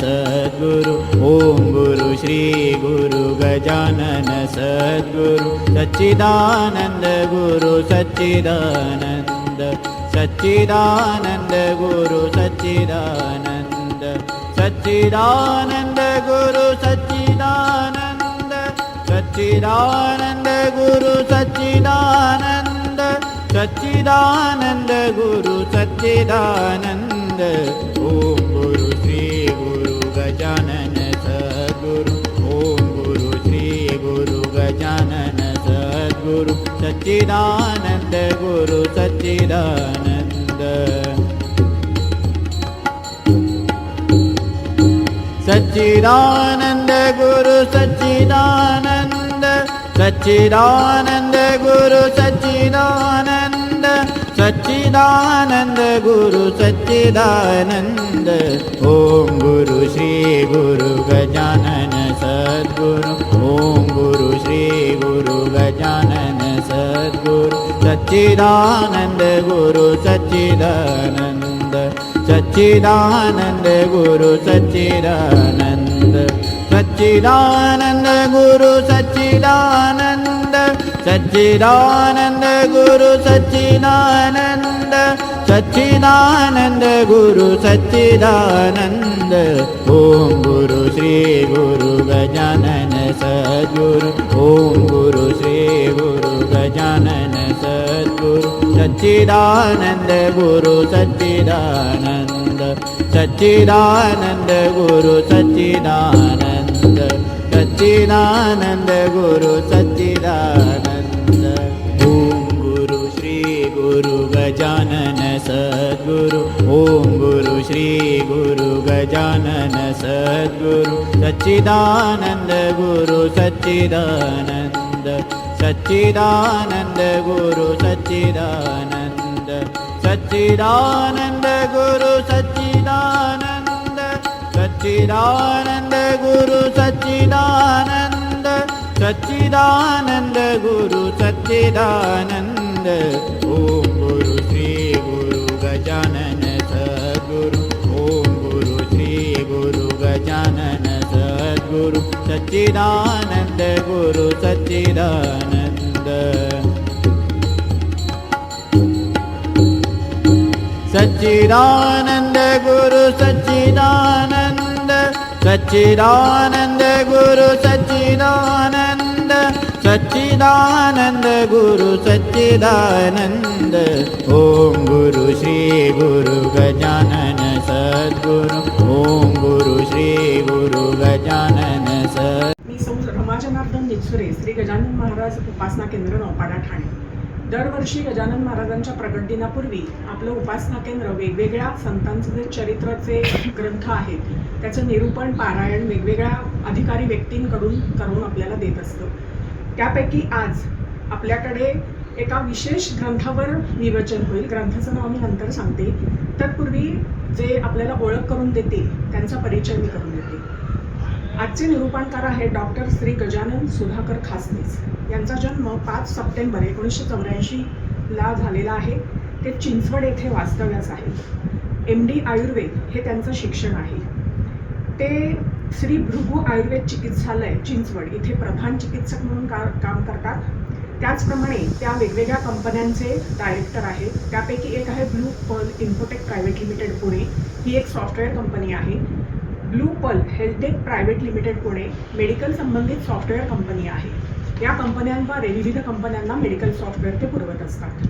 सद्गुरु ओम गुरु श्री गुरु गजानन सद्गुरु सच्चिदानंद गुरु सच्चिदानंद सच्चिदानंद गुरु सच्चिदानंद सच्चिदानंद गुरु सच्चिदानंद सच्चिदानंद गुरु सच्चिदानंद सच्चिदानंद गुरु सच्चिदानंद ओम गुरु श्री गुरु गजानन सद्गुरु ओम गुरु श्री गुरु गजानन सद्गुरु सच्चिदानंद गुरु सच्चिदानंद सच्चिदानंद गुरु सच्चिदानंद सच्चिदानंद गुरु सच्चिदानंद सच्चिदानंद गुरु सच्चिदानंद ओम गुरु श्री गुरु गजानन सद्गुरु ओम गुरु श्री गुरु गजानन सद्गुरु सच्चिदानंद गुरु सच्चिदानंद सच्चिदानंद गुरु सच्चिदानंद सच्चिदानंद गुरु सच्चिदानंद सच्चिदानंद गुरु सच्चिदानंद सच्चिदानंद गुरु सच्चिदानंद ओम गुरु श्री गुरु गजानन सद्गुरु ओम गुरु श्री गुरु गजानन सद्गुरु सच्चिदानंद गुरु सच्चिदानंद सच्चिदानंद गुरु सच्चिदानंद सच्चिदानंद गुरु सच्चिदानंद ओम गुरु श्री गुरु गजानन सद्गुरु ओम गुरु श्री गुरु गजानन सद्गुरु सच्चिदानंद गुरु सच्चिदानंद सच्चिदानंद गुरु सच्चिदानंद सच्चिदानंद गुरु सच्चिदानंद सच्चिदानंद गुरु सच्चिदानंद सच्चिदानंद गुरु सच्चिदानंद ओम गुरु श्री गुरु गजानन सद्गुरु ओम गुरु श्री गुरु गजानन सद्गुरु सच्चिदानंद गुरु सच्चिदानंद सच्चिदानंद गुरु सच्चिदानंद सच्चिदानंद गुरु सच्चिदानंद सच्चिदानंद गुरु सच्चिदानंद ओम गुरु श्री गुरु गजानन सद्गुरु ओम गुरु श्री गुरु गजानन सद्गुरु। मी सौ रमा जनार्दन निचुरे, श्री गजानन महाराज उपासना केंद्र नौपाडा ठाणे। दरवर्षी गजानन महाराजांच्या प्रगट दिनापूर्वी आपलं उपासना केंद्र वेगवेगळ्या संतांचे जे चरित्राचे ग्रंथ आहेत त्याचं निरूपण पारायण वेगवेगळ्या अधिकारी व्यक्तींकडून करून आपल्याला देत असतं। त्यापैकी आज आपल्याकडे एका विशेष ग्रंथावर विवेचन होईल। ग्रंथाचं नाव मी नंतर सांगते, तत्पूर्वी जे आपल्याला ओळख करून देतील त्यांचा परिचय मी करून देते। आजचे निरूपणकार आहे डॉक्टर श्री गजानन सुधाकर खासनीस। यांचा जन्म 5 सप्टेंबर 1984 ला झालेला आहे। ते चिंचवड येथे वास्तव्यास आहेत। MD आयुर्वेद हे त्यांचं शिक्षण आहे। ते श्री भृगू आयुर्वेद चिकित्सालय चिंचवड इथे प्रधान चिकित्सक म्हणून काम करतात। त्याचप्रमाणे त्या वेगवेगळ्या कंपन्यांचे डायरेक्टर आहेत। त्यापैकी एक आहे Blue Pearl Infotech Private Limited Pune, ही एक सॉफ्टवेअर कंपनी आहे। Blue Pearl Healthtech Private Limited Pune medical संबंधित सॉफ्टवेअर कंपनी आहे। या कंपन्यांद्वारे विविध कंपन्यांना मेडिकल सॉफ्टवेअर ते पुरवत असतात।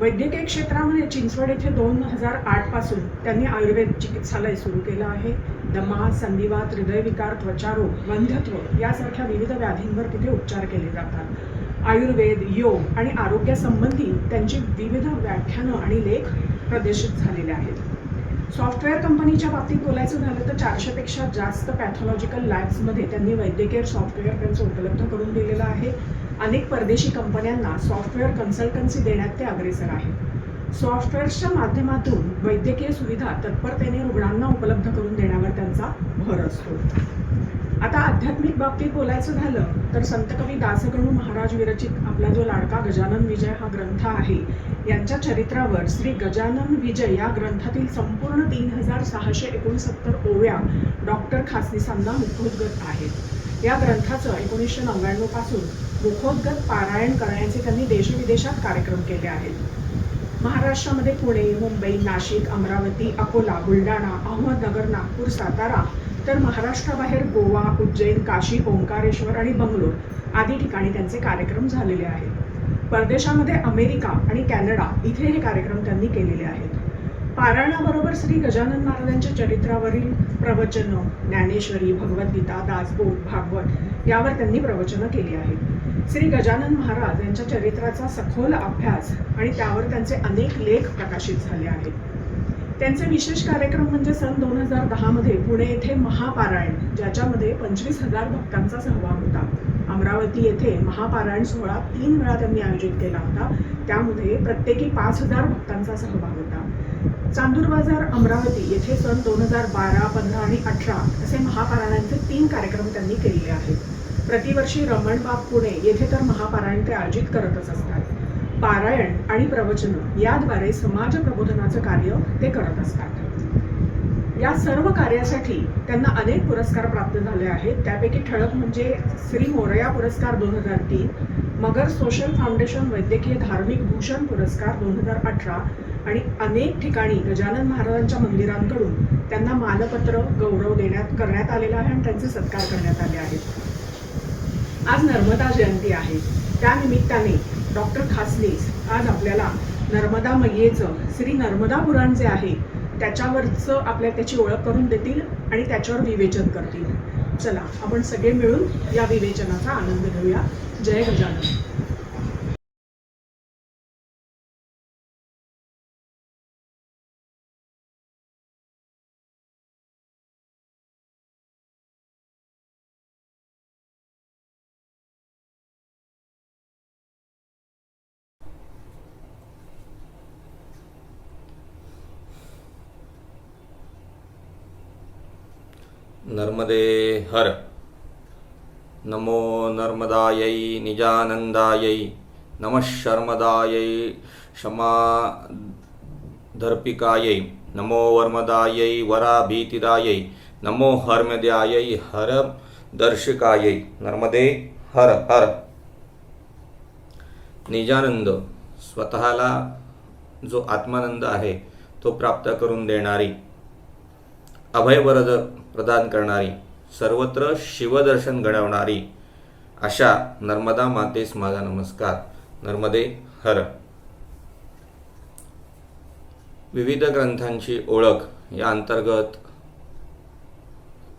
वैद्यकीय क्षेत्रामध्ये चिंचवड येथे 2008 पासून त्यांनी आयुर्वेद चिकित्सालय सुरू केलं आहे। दमा, संधिवात, हृदयविकार, त्वचारोग, वंध्यत्व यासारख्या विविध व्याधींवर तिथे उपचार केले जातात। आयुर्वेद, योग आणि आरोग्यासंबंधी त्यांची विविध व्याख्यानं आणि लेख प्रदर्शित झालेले आहेत। सॉफ्टवेअर कंपनीच्या बाबतीत बोलायचं झालं तर 400 पेक्षा जास्त पॅथॉलॉजिकल लॅब्समध्ये त्यांनी वैद्यकीय सॉफ्टवेअर त्यांचं उपलब्ध करून दिलेलं आहे। अनेक परदेशी कंपन्यांना सॉफ्टवेअर कन्सल्टन्सी देण्यात ते अग्रेसर आहेत। सॉफ्टवेअर्सच्या माध्यमातून वैद्यकीय सुविधा तत्परतेने रुग्णांना उपलब्ध करून देण्यावर त्यांचा भर असतो। आता आध्यात्मिक बाबतीत बोलायचं झालं तर संत कवी दासगणू महाराज विरचित आपला जो लाडका गजानन विजय हा ग्रंथ आहे, यांच्या चरित्रावर श्री गजानन विजय या ग्रंथातील संपूर्ण 3669 ओव्या डॉक्टर खासनीसांना मुखोद्गत आहेत. या ग्रंथाचं 1999 पासून मुखोद्गत पारायण करण्याचे त्यांनी देशविदेशात कार्यक्रम केले आहेत. महाराष्ट्रामध्ये पुणे, मुंबई, नाशिक, अमरावती, अकोला, बुलढाणा, अहमदनगर, नागपूर, सातारा, तर महाराष्ट्राबाहेर गोवा, उज्जैन, काशी, ओंकारेश्वर आणि बंगलोर आदी ठिकाणी त्यांचे कार्यक्रम झालेले आहेत. परदेशामध्ये अमेरिका आणि कॅनडा इथे हे कार्यक्रम त्यांनी केलेले आहेत. पारायणाबरोबर श्री गजानन महाराजांच्या चरित्रावरील प्रवचनं, ज्ञानेश्वरी, भगवद्गीता, दासबोध, भागवत यावर त्यांनी प्रवचनं केली आहेत. श्री गजानन महाराज यांच्या चरित्राचा सखोल अभ्यास आणि त्यावर त्यांचे अनेक लेख प्रकाशित झाले आहेत. त्यांचे विशेष कार्यक्रम म्हणजे सन 2010 मध्ये पुणे येथे महापारायण, ज्याच्यामध्ये 25,000 भक्तांचा सहभाग होता. अमरावती येथे महापारायण सोहळा 3 वेळा त्यांनी आयोजित केला होता. त्यामध्ये प्रत्येकी 5,000 भक्तांचा सहभाग होता. चांदूर बाजार अमरावती येथे सन 2012, 15 आणि 18 असे महापारायणांचे 3 कार्यक्रम त्यांनी केलेले आहेत. प्रतिवर्षी रमणबाग पुणे येथे तर महापारायण ते आयोजित करतच असतात. पारायण आणि प्रवचन याद्वारे समाज प्रबोधनाचं कार्य ते करत असतात. या सर्व कार्यासाठी त्यांना अनेक पुरस्कार प्राप्त झाले आहेत. त्यापैकी ठळक म्हणजे श्री मोरया पुरस्कार 2003, मगर सोशल फाउंडेशन वैद्यकीय धार्मिक भूषण पुरस्कार 2018 आणि अनेक ठिकाणी गजानन महाराजांच्या मंदिरांकडून त्यांना मानपत्र गौरव करण्यात आलेला आहे आणि त्यांचे सत्कार करण्यात आले आहेत. आज नर्मदा जयंती आहे. त्यानिमित्ताने डॉक्टर खासनीस आज आपल्याला नर्मदा मैयेचं श्री नर्मदा पुराण जे आहे त्याच्यावरचं त्याची ओळख करून देतील आणि त्याच्यावर विवेचन करतील. चला आपण सगळे मिळून या विवेचनाचा आनंद घेऊया. जय गजानन. नर्मदे हर. नमो नर्मदायै निजानंदायै. नमः शर्मदायै क्षमाधर्पिकायै. नमो वर्मदायै वराभीतिदायै. नमो हर्मद्यायै हरदर्शिकायै. नर्मदे हर हर. निजानंद, स्वतःला जो आत्मानंद आहे तो प्राप्त करून देणारी, अभयवरद प्रदान करणारी, सर्वत्र शिवदर्शन घडवणारी अशा नर्मदा मातेस माझा नमस्कार. नर्मदे हर. विविध ग्रंथांची ओळख या अंतर्गत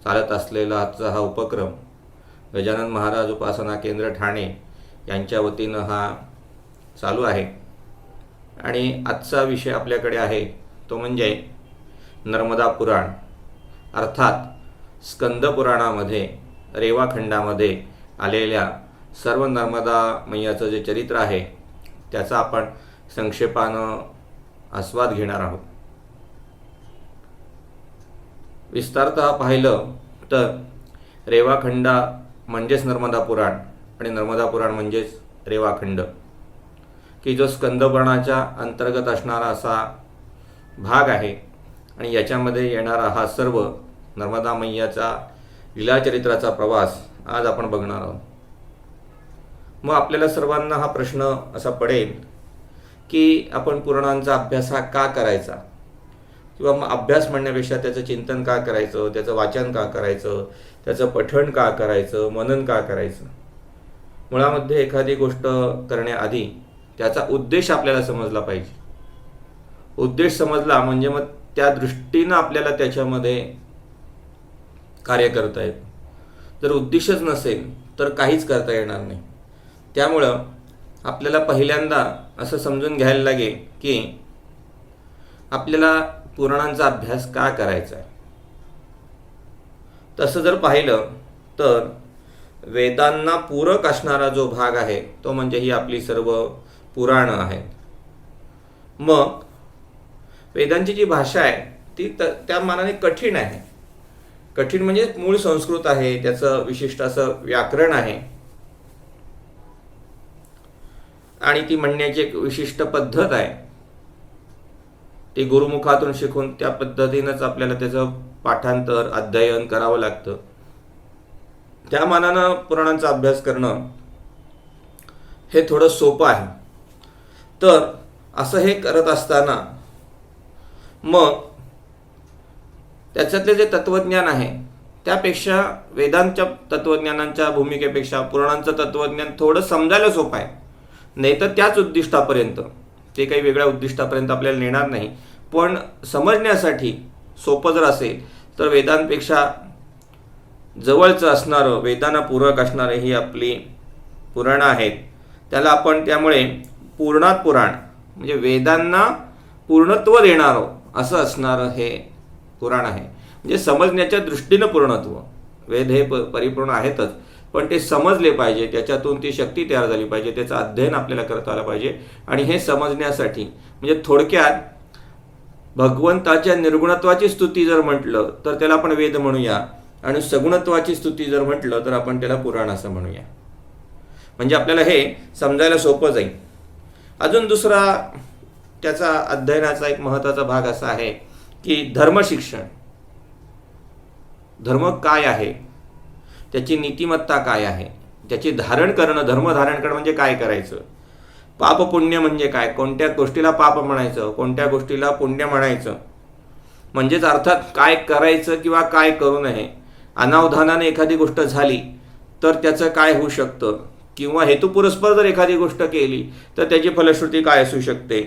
चालत असलेला आजचा हा उपक्रम गजानन महाराज उपासना केंद्र ठाणे यांच्या वतीनं हा चालू आहे. आणि आजचा विषय आपल्याकडे आहे तो म्हणजे नर्मदा पुराण, अर्थात स्कंद पुराणामध्ये रेवाखंडामध्ये आलेल्या सर्व नर्मदा मैयाचं जे चरित्र आहे त्याचा आपण संक्षेपानं आस्वाद घेणार आहोत. विस्तारतः पाहिलं तर रेवाखंड म्हणजेच नर्मदा पुराण आणि नर्मदा पुराण म्हणजेच रेवाखंड, की जो स्कंद पुराणाच्या अंतर्गत असणारा असा भाग आहे. आणि याच्यामध्ये येणारा हा सर्व नर्मदा मैयाचा लीलाचरित्राचा प्रवास आज आपण बघणार आहोत. मग आपल्याला सर्वांना हा प्रश्न असा पडेल की आपण पुराणांचा अभ्यास हा का करायचा, किंवा मग अभ्यास म्हणण्यापेक्षा त्याचं चिंतन का करायचं, त्याचं वाचन का करायचं, त्याचं पठण का करायचं, मनन का करायचं. मुळामध्ये एखादी गोष्ट करण्याआधी त्याचा उद्देश आपल्याला समजला पाहिजे. उद्देश समजला म्हणजे मग त्या दृष्टीनं आपल्याला त्याच्यामध्ये कार्य करता येतं. जर उद्देशच नसेल तर काहीच करता येणार नाही. त्यामुळं आपल्याला पहिल्यांदा असं समजून घ्यायला लागेल की आपल्याला पुराणांचा अभ्यास का करायचा आहे. तसं जर पाहिलं तर वेदांना पूरक असणारा जो भाग आहे तो म्हणजे ही आपली सर्व पुराणं आहेत. मग वेदांची जी भाषा आहे ती त्या मानाने कठीण आहे. कठीण म्हणजे मूळ संस्कृत आहे, त्याचं विशिष्ट असं व्याकरण आहे. आणि ती म्हणण्याची एक विशिष्ट पद्धत आहे. ती गुरुमुखातून शिकून त्या पद्धतीनंच आपल्याला त्याचं पाठांतर अध्ययन करावं लागतं. त्या मानानं पुराणांचा अभ्यास करणं हे थोडं सोपं आहे. तर असं हे करत असताना मग त्याच्यातले जे तत्वज्ञान आहे त्यापेक्षा वेदांच्या तत्वज्ञानांच्या भूमिकेपेक्षा पुराणांचं तत्वज्ञान थोडं समजायला सोपं आहे. नाही तर त्याच उद्दिष्टापर्यंत, ते काही वेगळ्या उद्दिष्टापर्यंत आपल्याला नेणार नाही, पण समजण्यासाठी सोपं जर असेल तर वेदांपेक्षा जवळचं असणारं, वेदांना पूरक असणारे ही आपली पुराणं आहेत. त्याला आपण त्यामुळे पूर्णात पुराण म्हणजे वेदांना पूर्णत्व देणारं असं असणारं हे पुराण आहे. म्हणजे समजण्याच्या दृष्टीनं पूर्णत्व. वेद हे परिपूर्ण आहेतच, पण ते समजले पाहिजे, त्याच्यातून ती शक्ती तयार झाली पाहिजे, त्याचं अध्ययन आपल्याला करता आलं पाहिजे. आणि हे समजण्यासाठी म्हणजे थोडक्यात भगवंताच्या निर्गुणत्वाची स्तुती जर म्हटलं तर त्याला आपण वेद म्हणूया, आणि सगुणत्वाची स्तुती जर म्हटलं तर आपण त्याला पुराण असं म्हणूया. म्हणजे आपल्याला हे समजायला सोपं जाईल. अजून दुसरा त्याचा अध्ययनाचा एक महत्त्वाचा भाग असा आहे की धर्मशिक्षण. धर्म काय आहे, त्याची नीतिमत्ता काय आहे, त्याची धारण करणं, धर्म धारण करणं म्हणजे काय करायचं, पाप पुण्य म्हणजे काय, कोणत्या गोष्टीला पाप म्हणायचं, कोणत्या गोष्टीला पुण्य म्हणायचं, म्हणजेच अर्थात काय करायचं किंवा काय करू नये, अनावधानाने एखादी गोष्ट झाली तर त्याचं काय होऊ शकतं, किंवा हेतुपुरस्पर जर एखादी गोष्ट केली तर त्याची फलश्रुती काय असू शकते,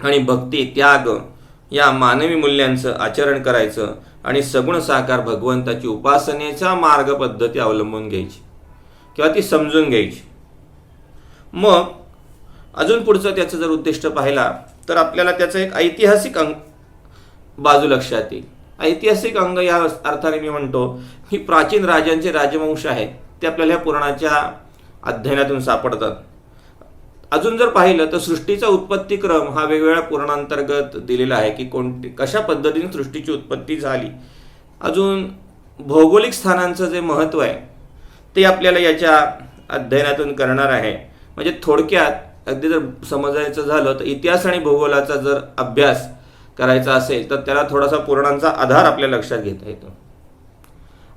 आणि भक्ती त्याग या मानवी मूल्यांचं आचरण करायचं, आणि सगुण साकार भगवंताची उपासनेचा मार्ग पद्धती अवलंबून घ्यायची किंवा ती समजून घ्यायची. मग अजून पुढचं त्याचं जर उद्दिष्ट पाहिला तर आपल्याला त्याचं एक ऐतिहासिक बाजू लक्षात येईल. ऐतिहासिक अंग या अर्थाने मी म्हणतो की प्राचीन राजांचे राजवंश आहेत ते आपल्याला ह्या पुराणाच्या अध्ययनातून सापडतात. अजून जर पाहिलं तर सृष्टीचा उत्पत्तीक्रम हा वेगवेगळ्या पुराणांतर्गत दिलेला आहे की कशा पद्धतीने सृष्टीची उत्पत्ती झाली. अजून भौगोलिक स्थानांचं जे महत्त्व आहे ते आपल्याला याच्या अध्ययनातून करणार आहे. म्हणजे थोडक्यात अगदी जर समजायचं झालं तर इतिहास आणि भूगोलाचा जर अभ्यास करायचा असेल तर त्याला थोडासा पुराणांचा आधार आपल्या लक्षात घेता येतो.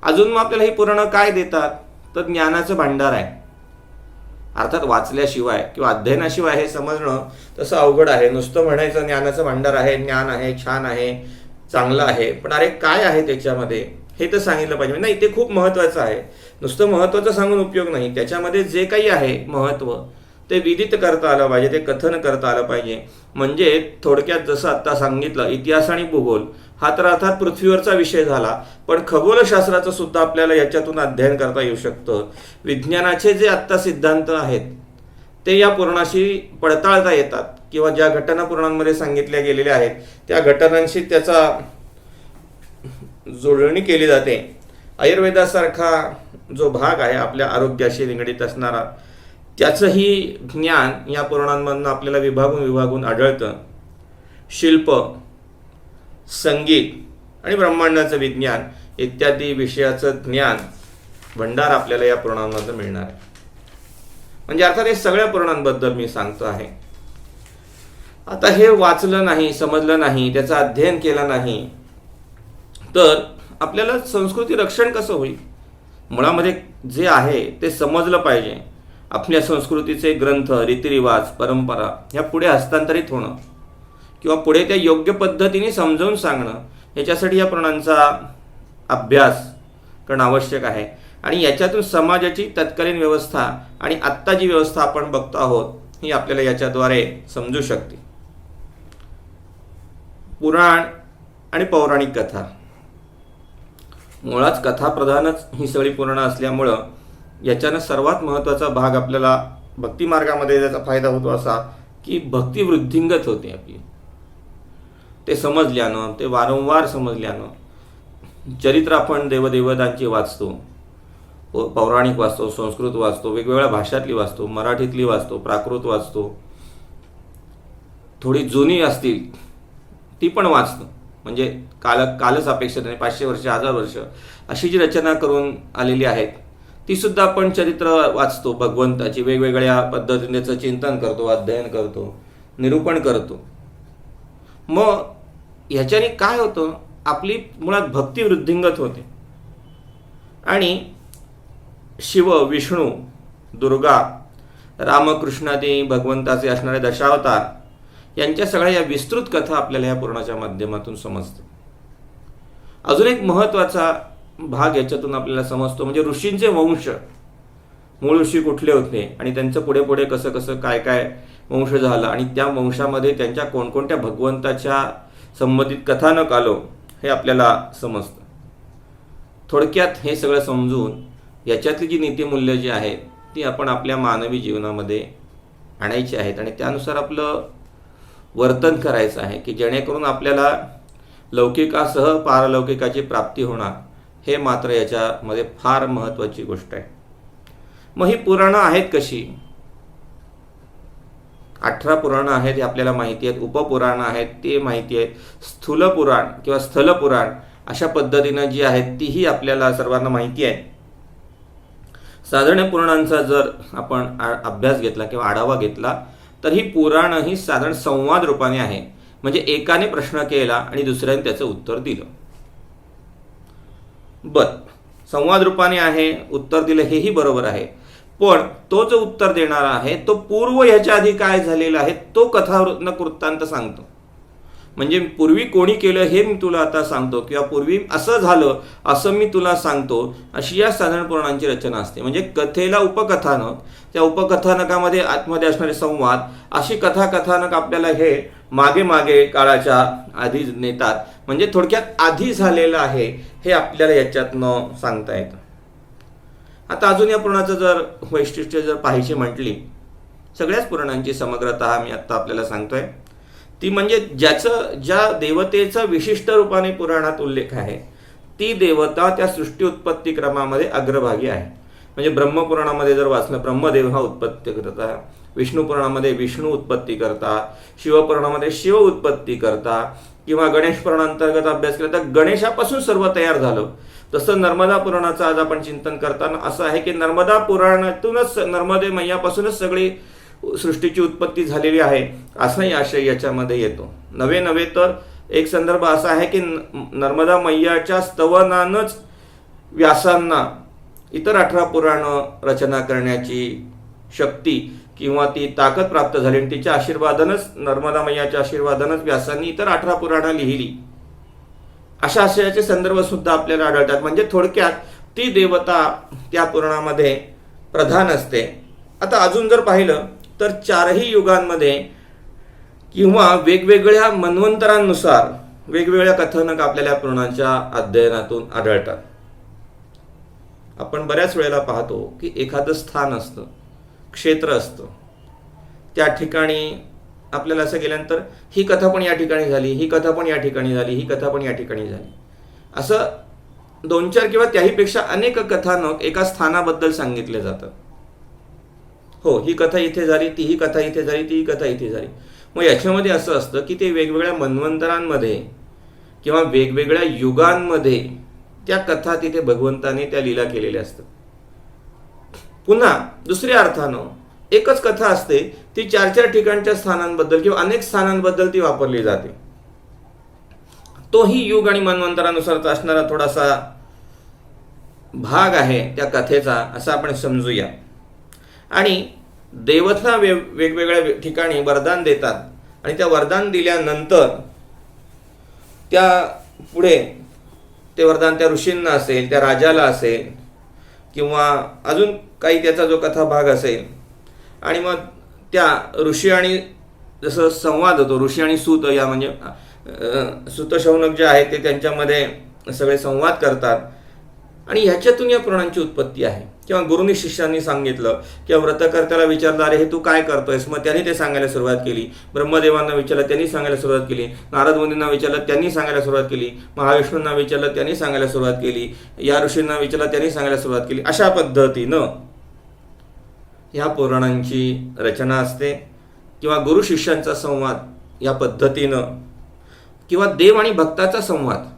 अजून मग आपल्याला ही पुराणं काय देतात तर ज्ञानाचं भांडार आहे. अर्थात वाचल्याशिवाय किंवा अध्ययनाशिवाय हे समजणं तसं अवघड आहे. नुसतं म्हणायचं ज्ञानाचं भांडार आहे, ज्ञान आहे, छान आहे, चांगलं आहे, पण अरे काय आहे त्याच्यामध्ये हे तर सांगितलं पाहिजे. नाही, ते खूप महत्त्वाचं आहे. नुसतं महत्त्वाचं सांगून उपयोग नाही. त्याच्यामध्ये जे काही आहे महत्त्व ते विदित करता आलं पाहिजे, ते कथन करता आलं पाहिजे. म्हणजे थोडक्यात जसं आत्ता सांगितलं इतिहास आणि भूगोल हा तर अर्थात पृथ्वीवरचा विषय झाला, पण खगोलशास्त्राचं सुद्धा आपल्याला याच्यातून अध्ययन करता येऊ शकतं. विज्ञानाचे जे आत्ता सिद्धांत आहेत ते या पुराणाशी पडताळता येतात, किंवा ज्या घटना पुराणांमध्ये सांगितल्या गेलेल्या आहेत त्या घटनांशी त्याचा जोडणी केली जाते. आयुर्वेदासारखा जो भाग आहे आपल्या आरोग्याशी निगडीत असणारा त्याचंही ज्ञान या पुराणांमधून आपल्याला विभागून आढळतं. शिल्प, संगीत आणि ब्रह्मांडाचं विज्ञान इत्यादी विषयाचं ज्ञान भंडार आपल्याला या पुराणांमधून मिळणार आहे. म्हणजे अर्थात हे सगळ्या पुराणांबद्दल मी सांगतो आहे. आता हे वाचलं नाही, समजलं नाही, त्याचं अध्ययन केलं नाही तर आपल्याला संस्कृती रक्षण कसं होईल. मुळामध्ये जे आहे ते समजलं पाहिजे. आपल्या संस्कृतीचे ग्रंथ, रीतिरिवाज, परंपरा ह्या पुढे हस्तांतरित होणं किंवा पुढे त्या योग्य पद्धतीने समजावून सांगणं याच्यासाठी या पुराणांचा अभ्यास करणं आवश्यक आहे. आणि याच्यातून समाजाची तत्कालीन व्यवस्था आणि आत्ता जी व्यवस्था आपण बघतो आहोत ही आपल्याला याच्याद्वारे समजू शकते. पुराण आणि पौराणिक कथा, मुळात कथाप्रधानच ही सगळी पुराणं असल्यामुळं याच्यानं सर्वात महत्त्वाचा भाग आपल्याला भक्ती मार्गामध्ये त्याचा फायदा होतो असा की भक्ती वृद्धिंगत होते आपली. ते समजल्यानं, ते वारंवार समजल्यानं, चरित्र आपण देवदेवतांची वाचतो, पौराणिक वाचतो, संस्कृत वाचतो, वेगवेगळ्या भाषातली वाचतो, मराठीतली वाचतो, प्राकृत वाचतो, थोडी जुनी असतील ती पण वाचतो. म्हणजे कालच अपेक्षित नाही, 500 वर्ष, 1000 वर्ष अशी जी रचना करून आलेली आहेत ती सुद्धा आपण चरित्र वाचतो भगवंताची, वेगवेगळ्या पद्धतीने त्याचं चिंतन करतो, अध्ययन करतो, निरूपण करतो. मग ह्याच्याने काय होतं, आपली मुळात भक्ती वृद्धिंगत होते आणि शिव, विष्णू, दुर्गा, रामकृष्णादी भगवंताचे असणारे दशावतार यांच्या सगळ्या या विस्तृत कथा आपल्याला या पुराणाच्या माध्यमातून समजते. अजून एक महत्त्वाचा भाग याच्यातून आपल्याला समजतो म्हणजे ऋषींचे वंश, मूळ ऋषी कुठले होते आणि त्यांचं पुढे पुढे कसं कसं काय काय वंश झाला आणि त्या वंशामध्ये त्यांच्या कोणकोणत्या भगवंताच्या संबंधित कथानक आलो हे आपल्याला समजतं. थोडक्यात हे सगळं समजून याच्यातली जी नीतिमूल्य जी आहेत ती आपण आपल्या मानवी जीवनामध्ये आणायची आहेत आणि त्यानुसार आपलं वर्तन करायचं आहे की जेणेकरून आपल्याला लौकिकासह पारलौकिकाची प्राप्ती होणार, हे मात्र याच्यामध्ये फार महत्त्वाची गोष्ट आहे. मग ही पुराणं आहेत कशी? 18 पुराणं आहेत हे आपल्याला माहिती आहेत, उपपुराणं आहेत ते माहिती आहेत, स्थूल पुराण किंवा स्थल पुराण अशा पद्धतीनं जी आहेत तीही आपल्याला सर्वांना माहिती आहे. साधारण पुराणांचा जर आपण अभ्यास घेतला किंवा आढावा घेतला तर ही पुराण ही साधारण संवाद रूपाने आहे, म्हणजे एकाने प्रश्न केला आणि दुसऱ्याने त्याचं उत्तर दिलं. संवाद रूपाने आहे, उत्तर दिलं हेही बरोबर आहे, पण तो जो उत्तर देणारा आहे तो पूर्व ह्याच्या आधी काय झालेला आहे तो कथावृत्तांत सांगतो. म्हणजे पूर्वी कोणी केलं हे मी तुला आता सांगतो किंवा पूर्वी असं झालं असं मी तुला सांगतो, अशी या साधारण पुराणांची रचना असते. म्हणजे कथेला उपकथानक, त्या उपकथानकामध्ये आतमध्ये असणारे संवाद, अशी कथाकथानक आपल्याला हे मागे मागे काळाच्या आधी नेतात. म्हणजे थोडक्यात आधी झालेलं आहे हे आपल्याला याच्यातनं सांगता येतं. आता अजून या पुराणाचं जर वैशिष्ट्य जर पाहायची म्हटली, सगळ्याच पुराणांची समग्रता मी आत्ता आपल्याला सांगतोय ती म्हणजे ज्या देवतेचा विशिष्ट रूपाने पुराणात उल्लेख आहे ती देवता त्या सृष्टी उत्पत्ती क्रमामध्ये अग्रभागी आहे. म्हणजे ब्रह्मपुराणामध्ये जर वाचलं, ब्रह्मदेव हा उत्पत्ती करता, विष्णू पुराणामध्ये विष्णू उत्पत्ती करता, शिवपुराणामध्ये शिव उत्पत्ती करता, किंवा गणेश पुराणांतर्गत अभ्यास केला तर गणेशापासून सर्व तयार झालं. तसं नर्मदा पुराणाचं आज आपण चिंतन करताना असं आहे की नर्मदा पुराणातूनच, नर्मदे मैयापासूनच सगळी सृष्टीची उत्पत्ती झालेली आहे, असाही आशय याच्यामध्ये येतो. नव्हे तर एक संदर्भ असा आहे की नर्मदा मैयाच्या स्तवनानंच व्यासांना इतर 18 पुराणं रचना करण्याची शक्ती किंवा ती ताकद प्राप्त झाली आणि तिच्या आशीर्वादानंच, नर्मदा मैयाच्या आशीर्वादानंच व्यासांनी इतर 18 पुराणं लिहिली, अशा आशयाचे संदर्भ सुद्धा आपल्याला आढळतात. म्हणजे थोडक्यात ती देवता त्या पुराणामध्ये प्रधान असते. आता अजून जर पाहिलं तर 4ही युगांमध्ये किंवा वेगवेगळ्या मन्वंतरांनुसार वेगवेगळ्या कथानक आपल्याला पुराणांच्या अध्ययनातून आढळतात. आपण बऱ्याच वेळेला पाहतो की एखादं स्थान असतं, क्षेत्र असतं, त्या ठिकाणी आपल्याला असं गेल्यानंतर ही कथा पण या ठिकाणी झाली, ही कथा पण या ठिकाणी झाली, ही कथा पण या ठिकाणी झाली, असं 2-4 किंवा त्याहीपेक्षा अनेक कथानक एका स्थानाबद्दल सांगितले जातात. हो, ही कथा इथे झाली, तीही कथा इथे झाली, तीही कथा इथे झाली. मग याच्यामध्ये असं असतं की ते वेगवेगळ्या मन्वंतरांमध्ये किंवा वेगवेगळ्या युगांमध्ये त्या कथा तिथे भगवंताने त्या लीला केलेल्या असतात. पुन्हा दुसऱ्या अर्थानं एकच कथा असते, ती 4-4 ठिकाणच्या स्थानांबद्दल किंवा अनेक स्थानांबद्दल ती वापरली जाते. तोही युग आणि मन्वंतरानुसार असणारा थोडासा भाग आहे त्या कथेचा, असं आपण समजूया. आणि देवता वेगवेगळ्या ठिकाणी वरदान देतात आणि त्या वरदान दिल्यानंतर त्या पुढे ते वरदान त्या ऋषींना असेल, त्या राजाला असेल किंवा अजून काही त्याचा जो कथा भाग असेल, आणि मग त्या ऋषी आणि जसं संवाद होतो, ऋषी आणि सूत, या म्हणजे सूत शौनक जे आहेत ते त्यांच्यामध्ये सगळे संवाद करतात आणि ह्याच्यातून या पुराणांची उत्पत्ती आहे. किंवा गुरुनी शिष्यांनी सांगितलं किंवा व्रतकर्त्याला विचारलं, अरे हे तू काय करतोयस, मग त्यांनी ते सांगायला सुरुवात केली. ब्रह्मदेवांना विचारलं, त्यांनी सांगायला सुरुवात केली. नारद मुनींना विचारलं, त्यांनी सांगायला सुरुवात केली. महाविष्णूंना विचारलं, त्यांनी सांगायला सुरुवात केली. या ऋषींना विचारलं, त्यांनी सांगायला सुरुवात केली. अशा पद्धतीनं ह्या पुराणांची रचना असते. किंवा गुरु शिष्यांचा संवाद या पद्धतीनं, किंवा देव आणि भक्ताचा संवाद,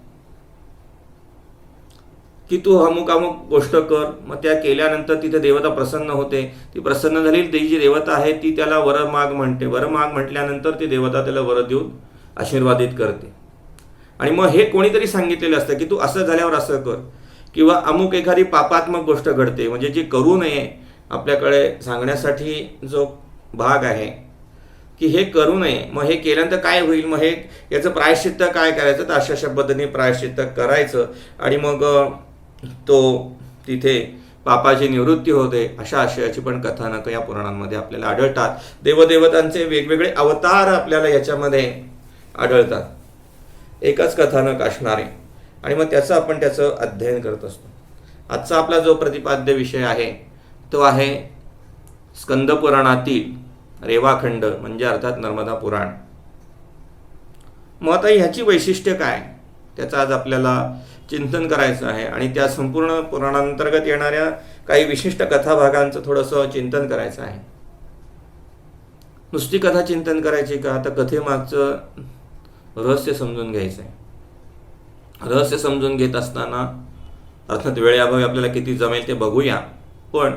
की तू अमुक अमुक गोष्ट कर. मग त्या केल्यानंतर तिथे देवता प्रसन्न होते. ती प्रसन्न झाली, ती जी देवता आहे ती त्याला वर माग म्हणते. वर माग म्हटल्यानंतर ती देवता त्याला वर देऊन आशीर्वादित करते. आणि मग हे कोणीतरी सांगितलेलं असतं की तू असं झाल्यावर असं कर, किंवा अमुक एखादी पापात्मक गोष्ट घडते, म्हणजे जी करू नये आपल्याकडे सांगण्यासाठी जो भाग आहे की हे करू नये. मग हे केल्यानंतर काय होईल, मग हे याचं प्रायश्चित्त काय करायचं, तर अशा पद्धतीने प्रायश्चित्त करायचं आणि मग तो तिथे पापाची निवृत्ती होते. अशा आशयाची पण कथानक या पुराणांमध्ये आपल्याला आढळतात. देवदेवतांचे वेगवेगळे अवतार आपल्याला याच्यामध्ये आढळतात. एकच कथानक असणारे, आणि मग त्याचं अध्ययन करत असतो. आजचा आपला जो प्रतिपाद्य विषय आहे तो आहे स्कंद पुराणातील रेवाखंड, म्हणजे अर्थात नर्मदा पुराण. मग आता ह्याची वैशिष्ट्य काय, त्याचं आज आपल्याला चिंतन करायचं आहे. आणि त्या संपूर्ण पुराणांतर्गत येणाऱ्या काही विशिष्ट कथाभागांचं थोडंसं चिंतन करायचं आहे. नुसती कथा चिंतन करायची का, तर कथेमागचं रहस्य समजून घ्यायचं आहे. रहस्य समजून घेत असताना अर्थात वेळेअभावी आपल्याला किती जमेल ते बघूया, पण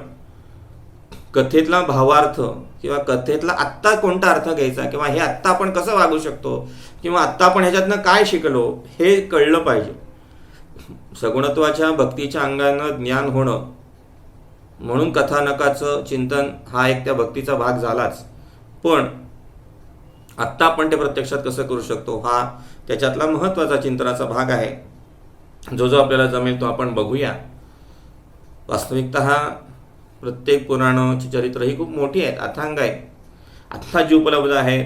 कथेतला भावार्थ किंवा कथेतला आत्ता कोणता अर्थ घ्यायचा, किंवा हे आत्ता आपण कसं वागू शकतो, किंवा आत्ता आपण ह्याच्यातनं काय शिकलो हे कळलं पाहिजे. सगुणत्वाच्या भक्तीच्या अंगानं ज्ञान होणं म्हणून कथानकाचं चिंतन हा एक त्या भक्तीचा भाग झालाच, पण आत्ता आपण ते प्रत्यक्षात कसं करू शकतो हा त्याच्यातला महत्त्वाचा चिंतनाचा भाग आहे. जो आपल्याला जमेल तो आपण बघूया. वास्तविकतः प्रत्येक पुराणाची चरित्र ही खूप मोठी आहेत, अथांग आहेत. आत्ता जी उपलब्ध आहे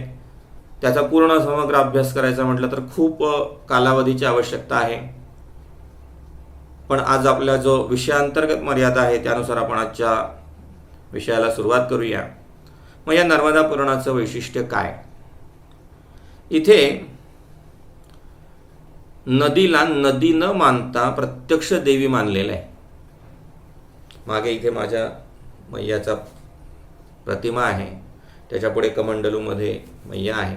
त्याचा पूर्ण समग्र अभ्यास करायचा म्हटलं तर खूप कालावधीची आवश्यकता आहे. पण आज आपला जो विषयांतर्गत मर्यादा आहे त्यानुसार आपण आजच्या विषयाला सुरुवात करूया. मग या नर्मदा पुराणाचं वैशिष्ट्य काय, इथे नदीला नदी न मानता प्रत्यक्ष देवी मानलेलं आहे. मागे इथे माझ्या मैयाचा प्रतिमा आहे, त्याच्यापुढे कमंडलूमध्ये मैया आहे.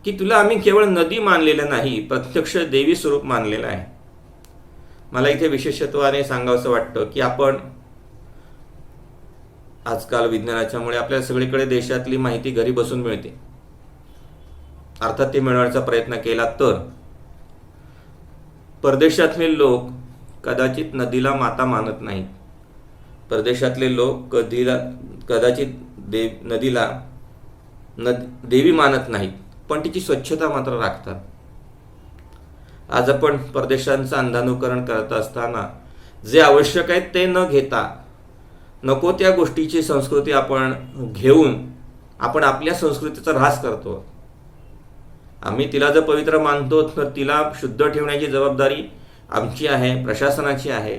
की तुला आम्ही केवळ नदी मानलेलं नाही, प्रत्यक्ष देवी स्वरूप मानलेलं आहे. मला इथे विशेषत्वाने सांगावंसं वाटतं की आपण आजकाल विज्ञानाच्यामुळे आपल्याला सगळीकडे देशातली माहिती घरी बसून मिळते. अर्थात ते मिळवण्याचा प्रयत्न केला तर परदेशातले लोक कदाचित नदीला माता मानत नाहीत. परदेशातले लोक कदाचित नदीला देवी मानत नाहीत, पण तिची स्वच्छता मात्र राखतात. आज आपण परदेशांचं अंधानुकरण करत असताना जे आवश्यक आहे ते न घेता नको त्या गोष्टीची संस्कृती आपण घेऊन आपण आपल्या संस्कृतीचा ऱ्हास करतो. आम्ही तिला जर पवित्र मानतो तर तिला शुद्ध ठेवण्याची जबाबदारी आमची आहे, प्रशासनाची आहे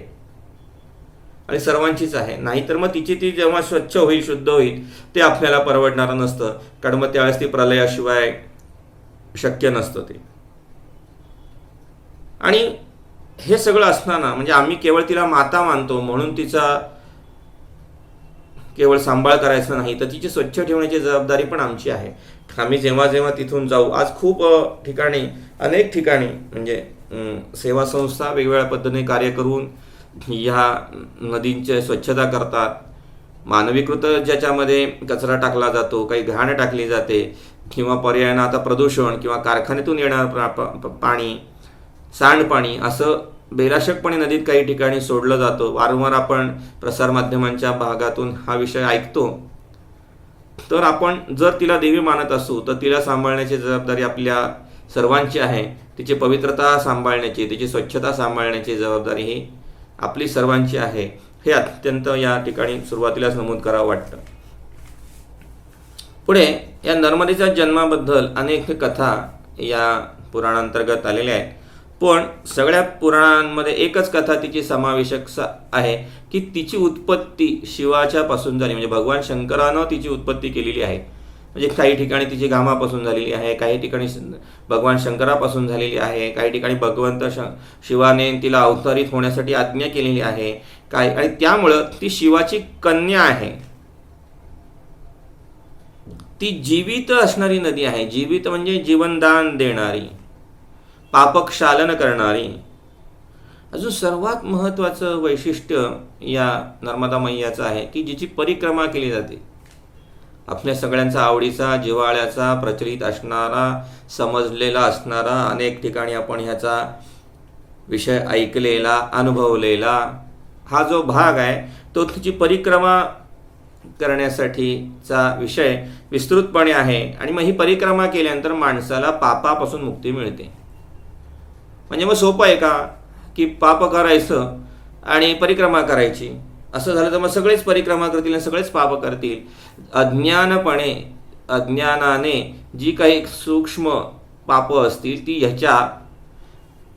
आणि सर्वांचीच आहे. नाहीतर मग तिची ती जेव्हा स्वच्छ होईल, शुद्ध होईल, ते आपल्याला परवडणारं नसतं, कारण मग त्यावेळेस ती प्रलयाशिवाय शक्य नसतं ते. आणि हे सगळं असताना म्हणजे आम्ही केवळ तिला माता मानतो म्हणून तिचा केवळ सांभाळ करायचं नाही, तर तिची स्वच्छ ठेवण्याची जबाबदारी पण आमची आहे. आम्ही जेव्हा जेव्हा तिथून जाऊ, आज खूप ठिकाणी, अनेक ठिकाणी म्हणजे सेवा संस्था वेगवेगळ्या पद्धतीने कार्य करून ह्या नदींची स्वच्छता करतात. मानवीकृत ज्याच्यामध्ये कचरा टाकला जातो, काही घाण टाकली जाते, किंवा पर्यायानं आता प्रदूषण किंवा कारखान्यातून येणारं पाणी, सांडपाणी असं बेलाशकपणे नदीत काही ठिकाणी सोडलं जातं. वारंवार आपण प्रसारमाध्यमांच्या भागातून हा विषय ऐकतो. तर आपण जर तिला देवी मानत असू तर तिला सांभाळण्याची जबाबदारी आपल्या सर्वांची आहे. तिची पवित्रता सांभाळण्याची, तिची स्वच्छता सांभाळण्याची जबाबदारी ही आपली सर्वांची आहे. हे अत्यंत या ठिकाणी सुरुवातीलाच नमूद करावं वाटतं. पुढे या नर्मदेच्या जन्माबद्दल अनेक कथा या पुराणांतर्गत आलेल्या आहेत, पण सगळ्या पुराणांमध्ये एकच कथा तिची समावेशक आहे की तिची उत्पत्ती शिवाच्या पासून झाली, म्हणजे भगवान शंकरानं तिची उत्पत्ती केलेली आहे. म्हणजे काही ठिकाणी तिची घामापासून झालेली आहे, काही ठिकाणी भगवान शंकरापासून झालेली आहे, काही ठिकाणी भगवंत शिवाने तिला अवतरित होण्यासाठी आज्ञा केलेली आहे काय, आणि त्यामुळं ती शिवाची कन्या आहे. ती जीवित असणारी नदी आहे. जीवित म्हणजे जीवनदान देणारी, पापक्षालन करणारी. अजून सर्वात महत्त्वाचं वैशिष्ट्य या नर्मदा मैयाचं आहे की जिची परिक्रमा केली जाते. आपल्या सगळ्यांचा आवडीचा, जिव्हाळ्याचा, प्रचलित असणारा, समजलेला असणारा, अनेक ठिकाणी आपण ह्याचा विषय ऐकलेला, अनुभवलेला हा जो भाग आहे तो तिची परिक्रमा करण्यासाठीचा विषय विस्तृतपणे आहे. आणि मग ही परिक्रमा केल्यानंतर माणसाला पापापासून मुक्ती मिळते. म्हणजे मग सोपं आहे का की पाप करायचं आणि परिक्रमा करायची? असं झालं तर मग सगळेच परिक्रमा करतील आणि सगळेच पाप करतील. अज्ञानाने जी काही सूक्ष्म पाप असतील ती ह्याच्या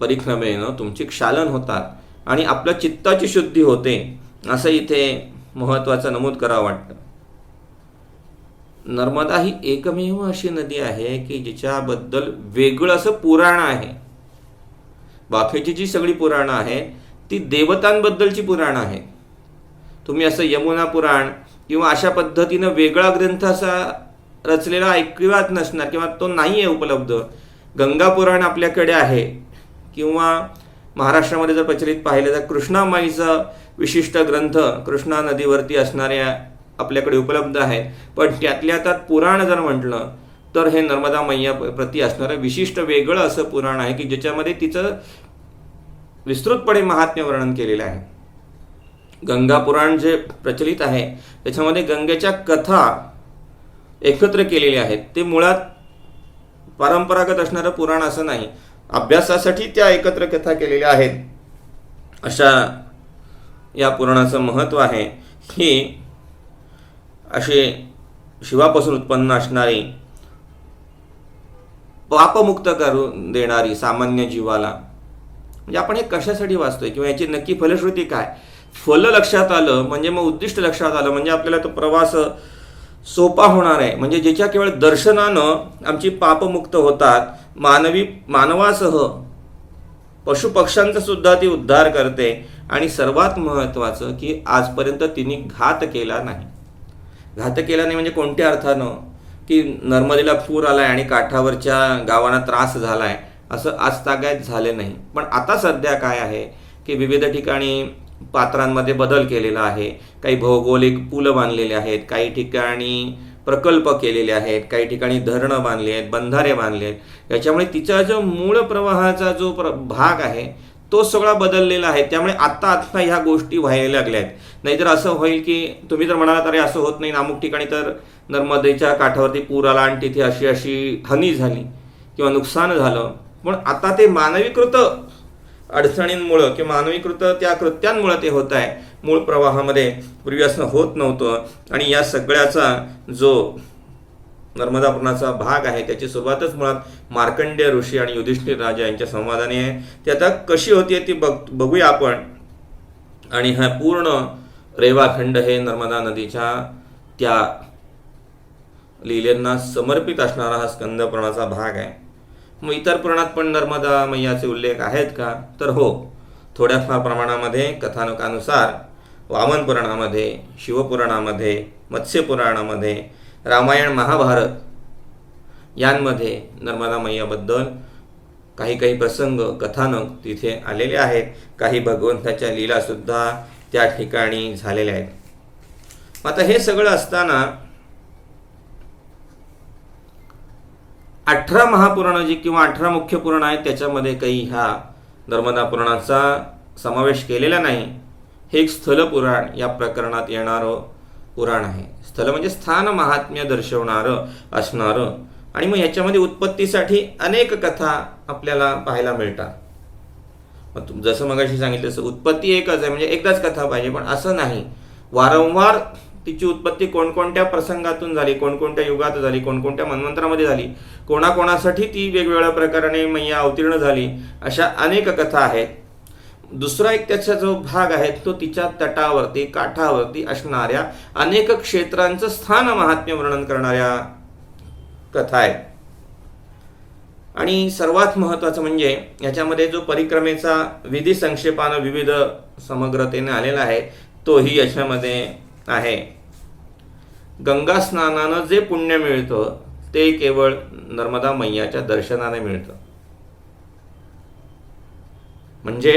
परिक्रमेनं तुमची क्षालन होतात आणि आपल्या चित्ताची शुद्धी होते, असं इथे महत्त्वाचं नमूद करावं वाटतं. नर्मदा ही एकमेव अशी नदी आहे की जिच्याबद्दल वेगळं असं पुराण आहे. बाकीची जी सगळी पुराणं आहेत ती देवतांबद्दलची पुराणं आहेत. तुम्ही असं यमुना पुराण किंवा अशा पद्धतीनं वेगळा ग्रंथ असा रचलेला ऐकिवात नसणार किंवा तो नाही आहे उपलब्ध. गंगा पुराण आपल्याकडे आहे किंवा महाराष्ट्रामध्ये जर प्रचलित पाहिलं तर कृष्णामाईचा विशिष्ट ग्रंथ कृष्णा नदीवरती असणाऱ्या आपल्याकडे उपलब्ध आहेत. पण त्यातल्या त्यात पुराण जर म्हटलं तर हे नर्मदा मैया प्रती असणारं विशिष्ट वेगळं असं पुराण आहे की ज्याच्यामध्ये तिचं विस्तृतपणे महात्म्य वर्णन केलेलं आहे. गंगा पुराण जे प्रचलित आहे त्याच्यामध्ये गंगेच्या कथा एकत्र केलेल्या आहेत. ते मुळात परंपरागत असणारं पुराण असं नाही, अभ्यासासाठी त्या एकत्र कथा केलेल्या आहेत. अशा या पुराणाचं महत्त्व आहे की असे शिवापासून उत्पन्न असणारी, पापमुक्त करून देणारी सामान्य जीवाला, म्हणजे आपण हे कशासाठी वाचतोय किंवा याची नक्की फलश्रुती काय, फल लक्षात आलं म्हणजे मग उद्दिष्ट लक्षात आलं म्हणजे आपल्याला तो प्रवास सोपा होणार आहे. म्हणजे ज्याच्या केवळ दर्शनानं आमची पापमुक्त होतात. मानवासह पशुपक्ष्यांचा सुद्धा ती उद्धार करते. आणि सर्वात महत्त्वाचं की आजपर्यंत तिने घात केला नाही. घात केला नाही म्हणजे कोणत्या अर्थानं की नर्मदेला पूर आलाय आणि काठावरच्या गावांना त्रास झालाय असं आजतागायत झाले नाही. पण आता सध्या काय आहे की विविध ठिकाणी पात्रांमध्ये बदल केलेला आहे. काही भौगोलिक पूल बांधलेले आहेत, काही ठिकाणी प्रकल्प केलेले आहेत, काही ठिकाणी धरणं बांधली आहेत, बंधारे बांधले आहेत. याच्यामुळे तिचा जो मूळ प्रवाहाचा जो भाग आहे तो सगळा बदललेला आहे. त्यामुळे आता ह्या गोष्टी व्हायला लागल्या आहेत. नाहीतर असं होईल की तुम्ही जर म्हणालात अरे असं होत नाही, अमुक ठिकाणी तर नर्मदेच्या काठावरती पूर आला आणि तिथे अशी अशी हानी झाली किंवा नुकसान झालं. पण आता ते मानवीकृत अडचणींमुळं किंवा मानवीकृत त्या कृत्यांमुळं ते होत आहे. मूळ प्रवाहामध्ये पूर्वी असं होत नव्हतं. आणि या सगळ्याचा जो नर्मदा पुराणाचा भाग आहे त्याची सुरुवातच मुळात मार्कंडेय ऋषी आणि युधिष्ठिर राजा यांच्या संवादाने आहे. ती आता कशी होती ती बघूया आपण. आणि हा पूर्ण रेवाखंड हे नर्मदा नदीच्या त्या लीलेंना समर्पित असणारा हा स्कंद पुराणाचा भाग आहे. मग इतर पुराणात पण नर्मदा मैयाचे उल्लेख आहेत का, तर हो, थोड्याफार प्रमाणामध्ये कथानकानुसार वामन पुराणामध्ये, शिवपुराणामध्ये, मत्स्य पुराणामध्ये, रामायण महाभारत यांमध्ये नर्मदा मैयाबद्दल काही काही प्रसंग कथानक तिथे आलेले आहेत. काही भगवंताच्या लीलासुद्धा त्या ठिकाणी झालेल्या आहेत. आता हे सगळं असताना 18 महापुराणं जी किंवा 18 मुख्य पुराण आहेत त्याच्यामध्ये काही ह्या नर्मदा पुराणाचा समावेश केलेला नाही. हे एक स्थल पुराण या प्रकरणात येणारं पुराण आहे. स्थल म्हणजे स्थान महात्म्य दर्शवणारं असणारं. आणि मग ह्याच्यामध्ये उत्पत्तीसाठी अनेक कथा आपल्याला पाहायला मिळतात. मग जसं मगाशी सांगितलं तसं उत्पत्ती एकच आहे म्हणजे एकदाच कथा पाहिजे, पण असं नाही. वारंवार तिची उत्पत्ती कोणकोणत्या प्रसंगातून झाली, कोणकोणत्या युगात झाली, कोणकोणत्या मन्वंतरामध्ये झाली, कोणाकोणासाठी ती वेगवेगळ्या प्रकाराने मैया अवतीर्ण झाली, अशा अनेक कथा आहेत. दुसरा एक त्याचा जो भाग आहे तो तिच्या तटावरती काठावरती असणाऱ्या अनेक क्षेत्रांचं स्थान महात्म्य वर्णन करणाऱ्या कथा आहेत. आणि सर्वात महत्त्वाचं म्हणजे याच्यामध्ये जो परिक्रमेचा विधी संक्षेपानं विविध समग्रतेने आलेला आहे तोही याच्यामध्ये आहे. गंगा स्नानानं जे पुण्य मिळतं ते केवळ नर्मदा मैयाच्या दर्शनाने मिळतं. म्हणजे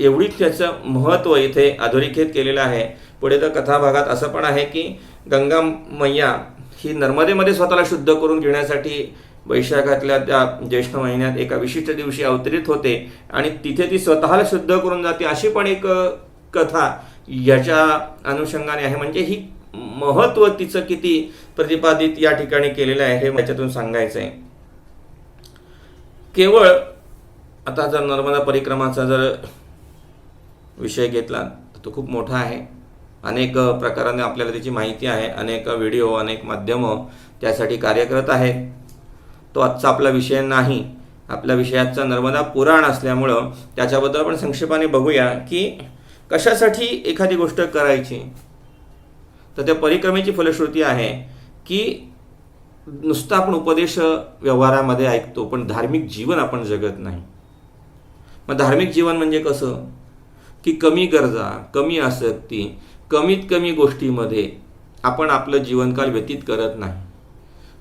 एवढी त्याचं महत्त्व इथे अधोरेखित केलेलं आहे. पुढे तर कथाभागात असं पण आहे की गंगा मैया ही नर्मदेमध्ये स्वतःला शुद्ध करून घेण्यासाठी वैशाखातल्या त्या ज्येष्ठ महिन्यात एका विशिष्ट दिवशी अवतरित होते आणि तिथे ती स्वतःला शुद्ध करून जाते, अशी पण एक कथा याच्या अनुषंगाने आहे. म्हणजे ही महत्त्व तिचं किती प्रतिपादित या ठिकाणी केलेलं आहे हे याच्यातून सांगायचं आहे. केवळ आता जर नर्मदा परिक्रमाचा जर विषय घेतला तर तो खूप मोठा आहे. अनेक प्रकाराने आपल्याला त्याची माहिती आहे. अनेक व्हिडिओ, अनेक माध्यमं त्यासाठी कार्य करत आहेत. तो आजचा आपला विषय नाही. आपल्या विषयाचा नर्मदा पुराण असल्यामुळं त्याच्याबद्दल आपण संक्षेपाने बघूया की कशासाठी एखादी गोष्ट करायची. तर त्या परिक्रमेची फलश्रुती आहे की नुसतं आपण उपदेश व्यवहारामध्ये ऐकतो पण धार्मिक जीवन आपण जगत नाही. मग धार्मिक जीवन म्हणजे कसं की कमी गरजा, कमी आसक्ती, कमीत कमी गोष्टीमध्ये आपण आपलं जीवनकाल व्यतीत करत नाही.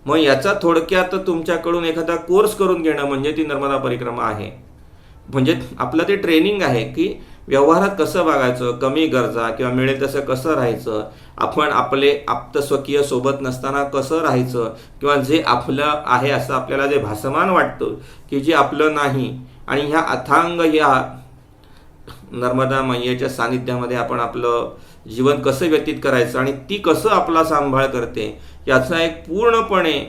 मग याचा थोडक्यात तुमच्याकडून एखादा कोर्स करून घेणं म्हणजे ती नर्मदा परिक्रमा आहे. म्हणजे आपलं ते ट्रेनिंग आहे की व्यवहारात कसं वागायचं, कमी गरजा किंवा मिळेल तसं कसं राहायचं, आपण आपले आप्तस्वकीय सोबत नसताना कसं राहायचं, किंवा जे आपलं आहे असं आपल्याला जे भासमान वाटतं की जे आपलं नाही, आणि ह्या अथांग या नर्मदा मैयेच्या सानिध्यामध्ये आपण आपलं जीवन कसं व्यतीत करायचं आणि ती कसं आपला सांभाळ करते याचा एक पूर्णपणे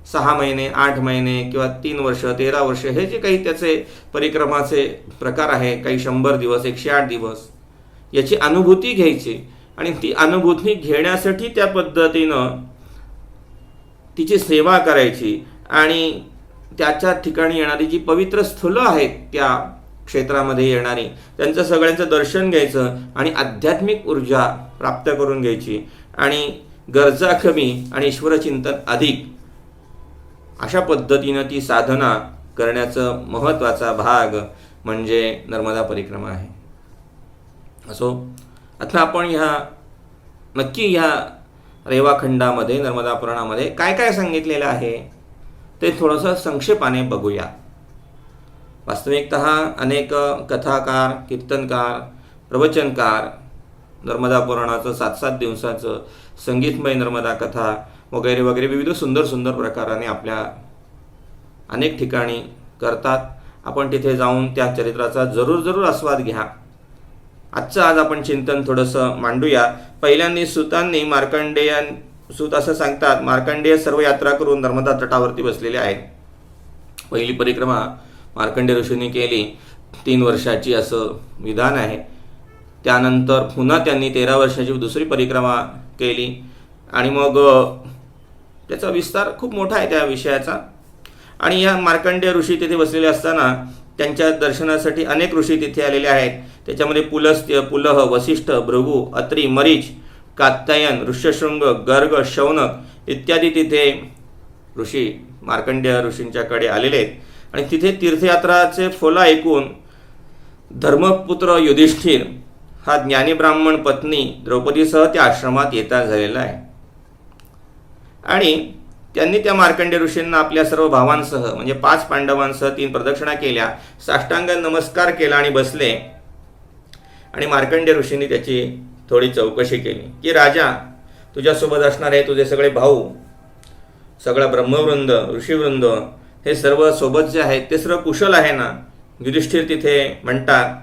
6 महिने, 8 महिने किंवा 3 वर्ष, 13 वर्ष हे जे काही त्याचे परिक्रमाचे प्रकार आहे, काही 100 दिवस, 108 दिवस याची अनुभूती घ्यायची. आणि ती अनुभूती घेण्यासाठी त्या पद्धतीनं तिची सेवा करायची आणि त्याच्या ठिकाणी येणारी जी पवित्र स्थलं आहेत त्या क्षेत्रामध्ये येणारी त्यांचं सगळ्यांचं दर्शन घ्यायचं आणि आध्यात्मिक ऊर्जा प्राप्त करून घ्यायची आणि गरजा कमी आणि ईश्वरचिंतन अधिक अशा पद्धतीनं ती साधना करण्याचा महत्त्वाचा भाग म्हणजे नर्मदा परिक्रमा आहे. असो, आता आपण नक्की ह्या रेवाखंडामध्ये नर्मदा पुराणामध्ये काय काय सांगितलेलं आहे ते थोडंसं संक्षेपाने बघूया. वास्तविकतः अनेक कथाकार, कीर्तनकार, प्रवचनकार नर्मदा पुराणाचं 7-7 दिवसाचं संगीतमय नर्मदा कथा वगैरे वगैरे विविध सुंदर सुंदर प्रकाराने आपल्या अनेक ठिकाणी करतात. आपण तिथे जाऊन त्या चरित्राचा जरूर आस्वाद घ्या. आजचं आज आपण चिंतन थोडंसं मांडूया. पहिल्यांदा सुतांनी सूत असं सांगतात, मार्कंडेय सर्व यात्रा करून नर्मदा तटावरती बसलेले आहेत. पहिली परिक्रमा मार्कंडेय ऋषींनी केली, 3 वर्षाची असं विधान आहे. त्यानंतर पुन्हा त्यांनी 13 वर्षाची दुसरी परिक्रमा केली आणि मग त्याचा विस्तार खूप मोठा आहे त्या विषयाचा. आणि या मार्कंडेय ऋषी तिथे बसलेले असताना त्यांच्या दर्शनासाठी अनेक ऋषी तिथे आलेले आहेत. त्याच्यामध्ये पुलस्त्य, पुलह, वसिष्ठ, भृगु, अत्री, मरीच, कात्यायन, ऋष्यशृंग, गर्ग, शौनक इत्यादी तिथे ऋषी मार्कंडेय ऋषींच्याकडे आलेले आहेत. आणि तिथे तीर्थयात्राचे फल ऐकून धर्मपुत्र युधिष्ठिर हा ज्ञानी ब्राह्मण पत्नी द्रौपदीसह त्या आश्रमात येता झालेला आहे. आणि त्यांनी त्या मार्कंडेय ऋषींना आपल्या सर्व भावांसह म्हणजे 5 पांडवांसह 3 प्रदक्षिणा केल्या, साष्टांग नमस्कार केला आणि बसले. आणि मार्कंडेय ऋषींनी त्याची थोडी चौकशी केली की राजा, तुझ्यासोबत असणारे तुझे सगळे भाऊ, सगळा ब्रह्मवृंद, ऋषीवृंद हे सर्व सोबत जे आहेत ते सर्व कुशल आहे ना. युधिष्ठिर तिथे म्हणतात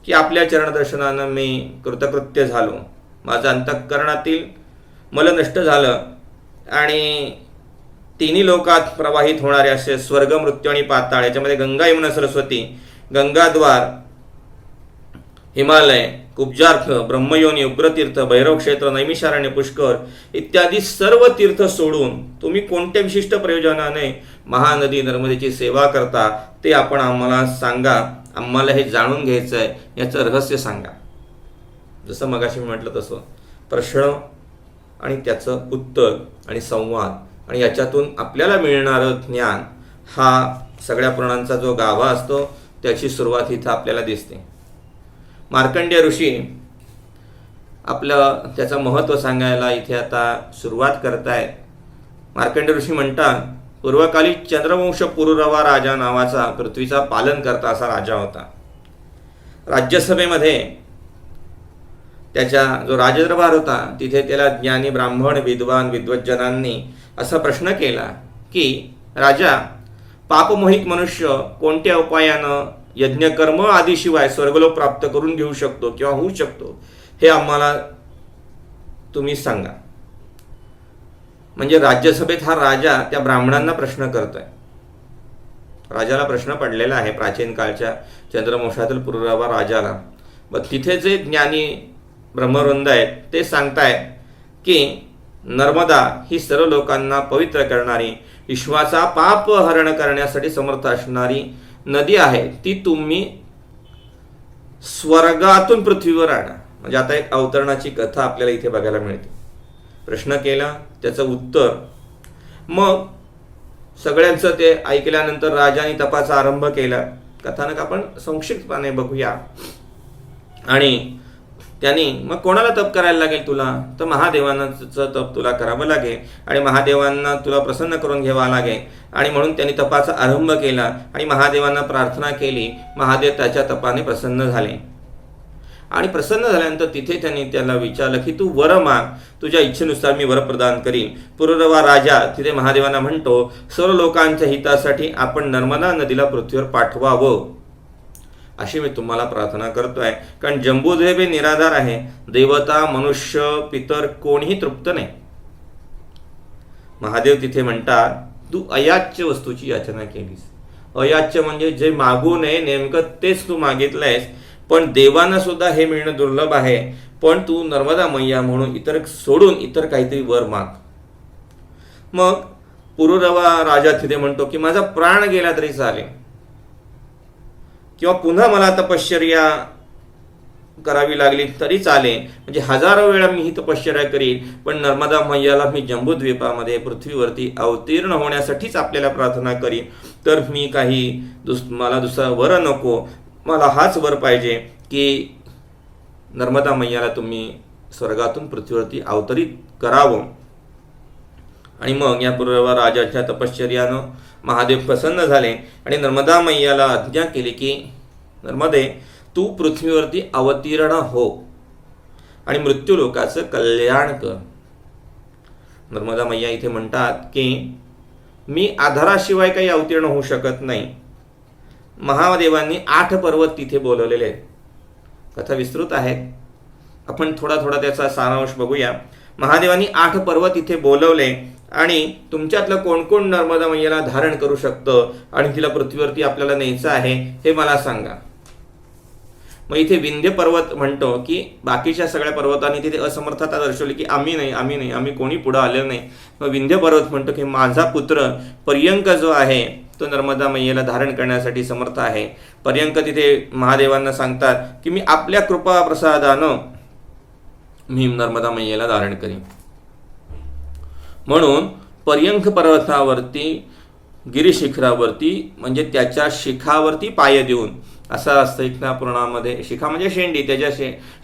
की आपल्या चरणदर्शनानं मी कृतकृत्य झालो, माझं अंतःकरणातील मल नष्ट झालं आणि 3 लोकात प्रवाहित होणारे असे स्वर्ग, मृत्यू आणि पाताळ याच्यामध्ये गंगा, यमुना, सरस्वती, गंगाद्वार, हिमालय, कुब्जार्थ, ब्रह्मयोनी, उग्रतीर्थ, भैरव क्षेत्र, नैमिषारण्य, पुष्कर इत्यादी सर्व तीर्थ सोडून तुम्ही कोणत्या विशिष्ट प्रयोजनाने महानदी नर्मदेची सेवा करता ते आपण आम्हाला सांगा. आम्हाला हे जाणून घ्यायचं आहे, याचं रहस्य सांगा. जसं मगाशी मी म्हटलं तसं प्रश्न आणि त्याचं उत्तर आणि संवाद आणि याच्यातून आपल्याला मिळणारं ज्ञान हा सगळ्या पुराणांचा जो गाभा असतो त्याची सुरुवात इथं आपल्याला दिसते. मार्कंडेय ऋषी आपलं त्याचं महत्त्व सांगायला इथे आता सुरुवात करतायत. मार्कंडेय ऋषी म्हणतात, पूर्वकाली चंद्रवंश पुरुरवा राजा नावाचा पृथ्वीचा पालन करता असा राजा होता. राज्यसभेमध्ये त्याचा जो राजदरबार होता तिथे त्याला ज्ञानी ब्राह्मण विद्वान विद्वज्जनांनी असा प्रश्न केला की राजा, पापमोहित मनुष्य कोणत्या उपायानं यज्ञकर्म आदीशिवाय स्वर्गलोक प्राप्त करून घेऊ शकतो किंवा होऊ शकतो हे आम्हाला तुम्ही सांगा. म्हणजे राज्यसभेत हा राजा त्या ब्राह्मणांना प्रश्न करतोय. राजाला प्रश्न पडलेला आहे प्राचीन काळच्या चंद्रवंशातील पुरुरवा राजाला. मग तिथे जे ज्ञानी ब्रह्मवृंद आहेत ते सांगतायत की नर्मदा ही सर्व लोकांना पवित्र करणारी, विश्वाचा पाप हरण करण्यासाठी समर्थ असणारी नदी आहे. ती तुम्ही स्वर्गातून पृथ्वीवर आणा. म्हणजे आता एक अवतरणाची कथा आपल्याला इथे बघायला मिळते. प्रश्न केला, त्याचं उत्तर. मग सगळ्यांचं ते ऐकल्यानंतर राजाने तपाचा आरंभ केला. कथानक आपण संक्षिप्तपणे बघूया. आणि त्यांनी मग कोणाला तप करायला लागेल तुला? तर महादेवांचं तप तुला करावं लागेल आणि महादेवांना तुला प्रसन्न करून घ्यावं लागेल. आणि म्हणून त्यांनी तपाचा आरंभ केला आणि महादेवांना प्रार्थना केली. महादेव त्याच्या तपाने प्रसन्न झाले. आणि प्रसन्न झाल्यानंतर तिथे त्यांनी त्याला विचारलं की तू वर माग, तुझ्या इच्छेनुसार मी वर प्रदान करीन. पुरुरवा राजा तिथे महादेवांना म्हणतो, सर्व लोकांच्या हितासाठी आपण नर्मदा नदीला पृथ्वीवर पाठवावं अशी मी तुम्हाला प्रार्थना करतोय. कारण जंबूद्वीप हे निराधार आहे. देवता, मनुष्य, पितर कोणीही तृप्त नाही. महादेव तिथे म्हणतात, तू अयाच्य वस्तूची याचना केलीस. अयाच्य म्हणजे जे मागू नये नेमकं तेच तू मागितलंयस. पण देवांना सुद्धा हे मिळणं दुर्लभ आहे. पण तू नर्मदा मैया म्हणून इतर सोडून इतर काहीतरी वर माग. मग पुरुरवा राजा तिथे म्हणतो की माझा प्राण गेला तरी चालेल किंवा पुन्हा मला तपश्चर्या करावी लागली तरी चालेल. म्हणजे हजारो वेळा मी ही तपश्चर्या करीन, पण नर्मदा मैयाला मी जंबूद्वीपामध्ये पृथ्वीवरती अवतीर्ण होण्यासाठीच आपल्याला प्रार्थना करीन. तर मी काही मला दुसरा वर नको, मला हाच वर पाहिजे की नर्मदा मैयाला तुम्ही स्वर्गातून पृथ्वीवरती अवतरित करावं. आणि मग या पुरुरवा राजाच्या तपश्चर्यानं महादेव प्रसन्न झाले आणि नर्मदा मैयाला आज्ञा केली की नर्मदे, तू पृथ्वीवरती अवतीर्ण हो आणि मृत्यूलोकाचं कल्याण कर. नर्मदा मैया इथे म्हणतात की मी आधाराशिवाय काही अवतीर्ण होऊ शकत नाही. महादेवांनी 8 पर्वत तिथे बोलवलेले आहेत. कथा विस्तृत आहे, आपण थोडा थोडा त्याचा सारांश बघूया. महादेवांनी 8 पर्वत इथे बोलवले आणि तुमच्यातलं कोण कोण नर्मदा मैयाला धारण करू शकतं आणि तिला पृथ्वीवरती आपल्याला न्यायचं आहे हे मला सांगा. मग इथे विंध्य पर्वत म्हणतो की बाकीच्या सगळ्या पर्वतांनी तिथे असमर्थता दर्शवली की आम्ही नाही, आम्ही कोणी पुढं आलेलं नाही. मग विंध्य पर्वत म्हणतो की माझा पुत्र पर्यंक जो आहे तो नर्मदा मैयाला धारण करण्यासाठी समर्थ आहे. पर्यंक तिथे महादेवांना सांगतात की मी आपल्या कृपा प्रसादानं मी नर्मदा मैयाला धारण करीन. म्हणून पर्यंक पर्वतावरती गिरिशिखरावरती म्हणजे त्याच्या शिखावरती पाय देऊन, असा असतं इथल्या पुराणामध्ये. शिखा म्हणजे शेंडी, त्याच्या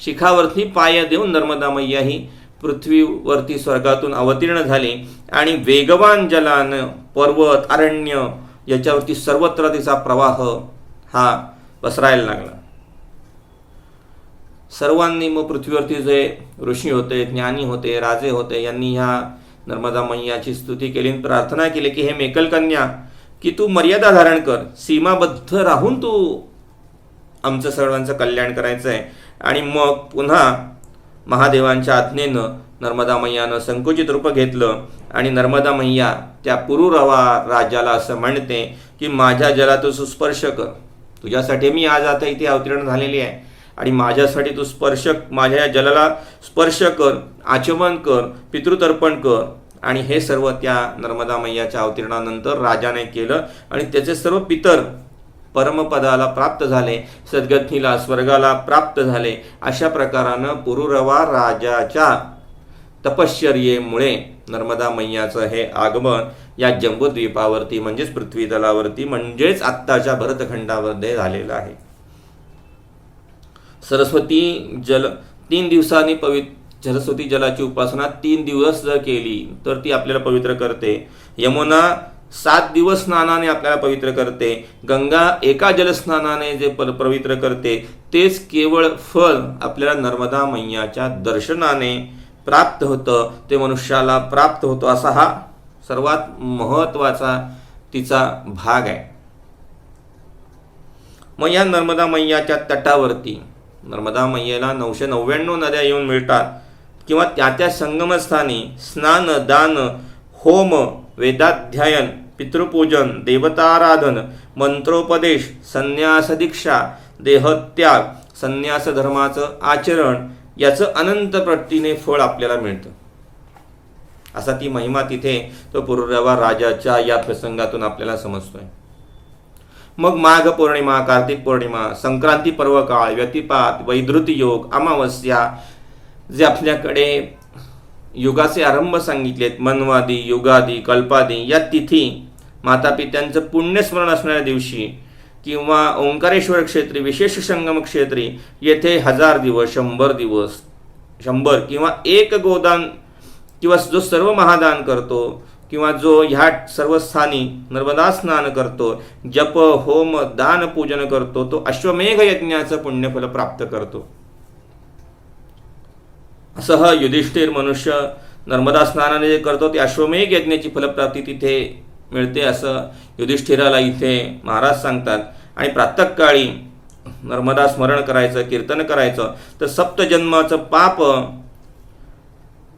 शिखावरती पाय देऊन नर्मदा मैया ही पृथ्वीवरती स्वर्गातून अवतीर्ण झाली आणि वेगवान जलानं पर्वत अरण्य याच्यावरती सर्वत्र तिचा प्रवाह हा पसरायला लागला. सर्वांनी मग पृथ्वीवरती जे ऋषी होते, ज्ञानी होते, राजे होते, यांनी ह्या नर्मदा मैयाची स्तुती केली, प्रार्थना केली की हे मेकल कन्या, की तू मर्यादा धारण कर, सीमाबद्ध राहून तू आमचं सर्वांचं कल्याण करायचं आहे. आणि मग पुन्हा महादेवांच्या आज्ञेनं नर्मदा मैयानं संकुचित रूप घेतलं आणि नर्मदा मैया त्या पुरुरवा राजाला असं म्हणते की माझ्या जला तू सुस्पर्श कर. तुझ्यासाठी मी आज आता इथे अवतीर्ण झालेली आहे आणि माझ्यासाठी तू माझ्या जलाला स्पर्श कर, आचमन कर, पितृतर्पण कर. आणि हे सर्व त्या नर्मदा मैयाच्या अवतीर्णानंतर राजाने केलं आणि त्याचे सर्व पितर परमपदाला प्राप्त झाले, सद्गतीला स्वर्गाला प्राप्त झाले. अशा प्रकारानं पुरुरवा राजाच्या तपश्चर्येमुळे नर्मदा मैयाचं हे आगमन या जंबूद्वीपावरती म्हणजेच पृथ्वी तलावरती म्हणजेच आत्ताच्या भरतखंडामध्ये झालेलं आहे. सरस्वती जल 3 दिवसांनी सरस्वती जलाची उपासना 3 दिवस जर केली तर ती आपल्याला पवित्र करते. यमुना 7 दिवस स्नानाने आपल्याला पवित्र करते, गंगा एका जलस्नानाने जे पवित्र करते, तेच केवळ फळ आपल्याला नर्मदा मैयाच्या दर्शनाने प्राप्त होतं, ते मनुष्याला प्राप्त होतं. असा हा सर्वात महत्त्वाचा तिचा भाग आहे. मग या नर्मदा मैयाच्या तटावरती नर्मदा मैयेला 999 नद्या येऊन मिळतात किंवा त्या संगमस्थानी स्नान, दान, होम, वेदाध्ययन, पितृपूजन, देवताराधन, मंत्रोपदेश, संन्यास दीक्षा, देहत्याग, संन्यास धर्माचं आचरण याचं अनंत प्रतीने फळ आपल्याला मिळतं. असा ती महिमा तिथे तो पुरुरवा राजाच्या या प्रसंगातून आपल्याला समजतोय. मग माघ पौर्णिमा, कार्तिक पौर्णिमा, संक्रांती पर्व काळ, व्यतिपात, वैधृती योग, अमावस्या, जे आपल्याकडे युगाचे आरंभ सांगितलेत, मनवादी, युगादी, कल्पादी या तिथी मातापित्यांचं पुण्यस्मरण असणाऱ्या दिवशी किंवा ओंकारेश्वर क्षेत्री, विशेष संगम क्षेत्री येथे 1000 दिवस, 100 दिवस, 100 किंवा 1 गोदान किंवा जो सर्व महादान करतो किंवा जो ह्या सर्व स्थानी नर्मदा स्नान करतो, जप, होम, दान, पूजन करतो, तो अश्वमेघ यज्ञाचं पुण्यफल प्राप्त करतो. असं हा युधिष्ठिर मनुष्य नर्मदा स्नानाने जे करतो ते अश्वमेघ यज्ञाची फलप्राप्ती तिथे मिळते, असं युधिष्ठिराला इथे महाराज सांगतात. आणि प्रातःकाळी नर्मदा स्मरण करायचं, कीर्तन करायचं, तर सप्तजन्माचं पाप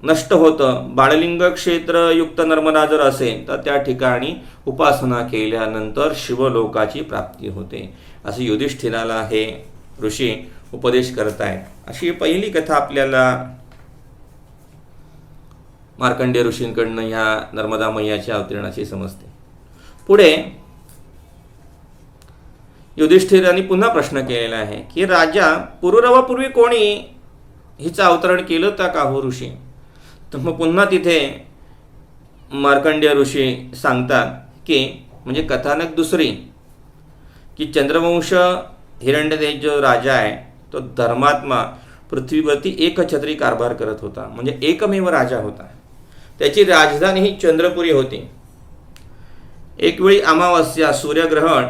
नष्ट होतं. बाळलिंग क्षेत्रयुक्त नर्मदा जर असेल तर त्या ठिकाणी उपासना केल्यानंतर शिवलोकाची प्राप्ती होते, असे युधिष्ठिराला हे ऋषी उपदेश करतायत. अशी पहिली कथा आपल्याला मार्कंडेय ऋषींकडनं ह्या नर्मदा मैयाच्या अवतरणाची समजते. पुढे युधिष्ठिरांनी पुन्हा प्रश्न केलेला आहे की राजा, पुरुरवापूर्वी कोणी हिचं अवतरण केलं तर का हो ऋषी? तर मग पुन्हा तिथे मार्कंडेय ऋषी सांगतात की म्हणजे कथानक दुसरी की चंद्रवंश हिरण्यदेव जो राजा आहे तो धर्मात्मा पृथ्वीवरती एकछत्री कारभार करत होता, म्हणजे एकमेव राजा होता. त्याची राजधानी ही चंद्रपुरी होती. एक वेळी अमावस्या, सूर्यग्रहण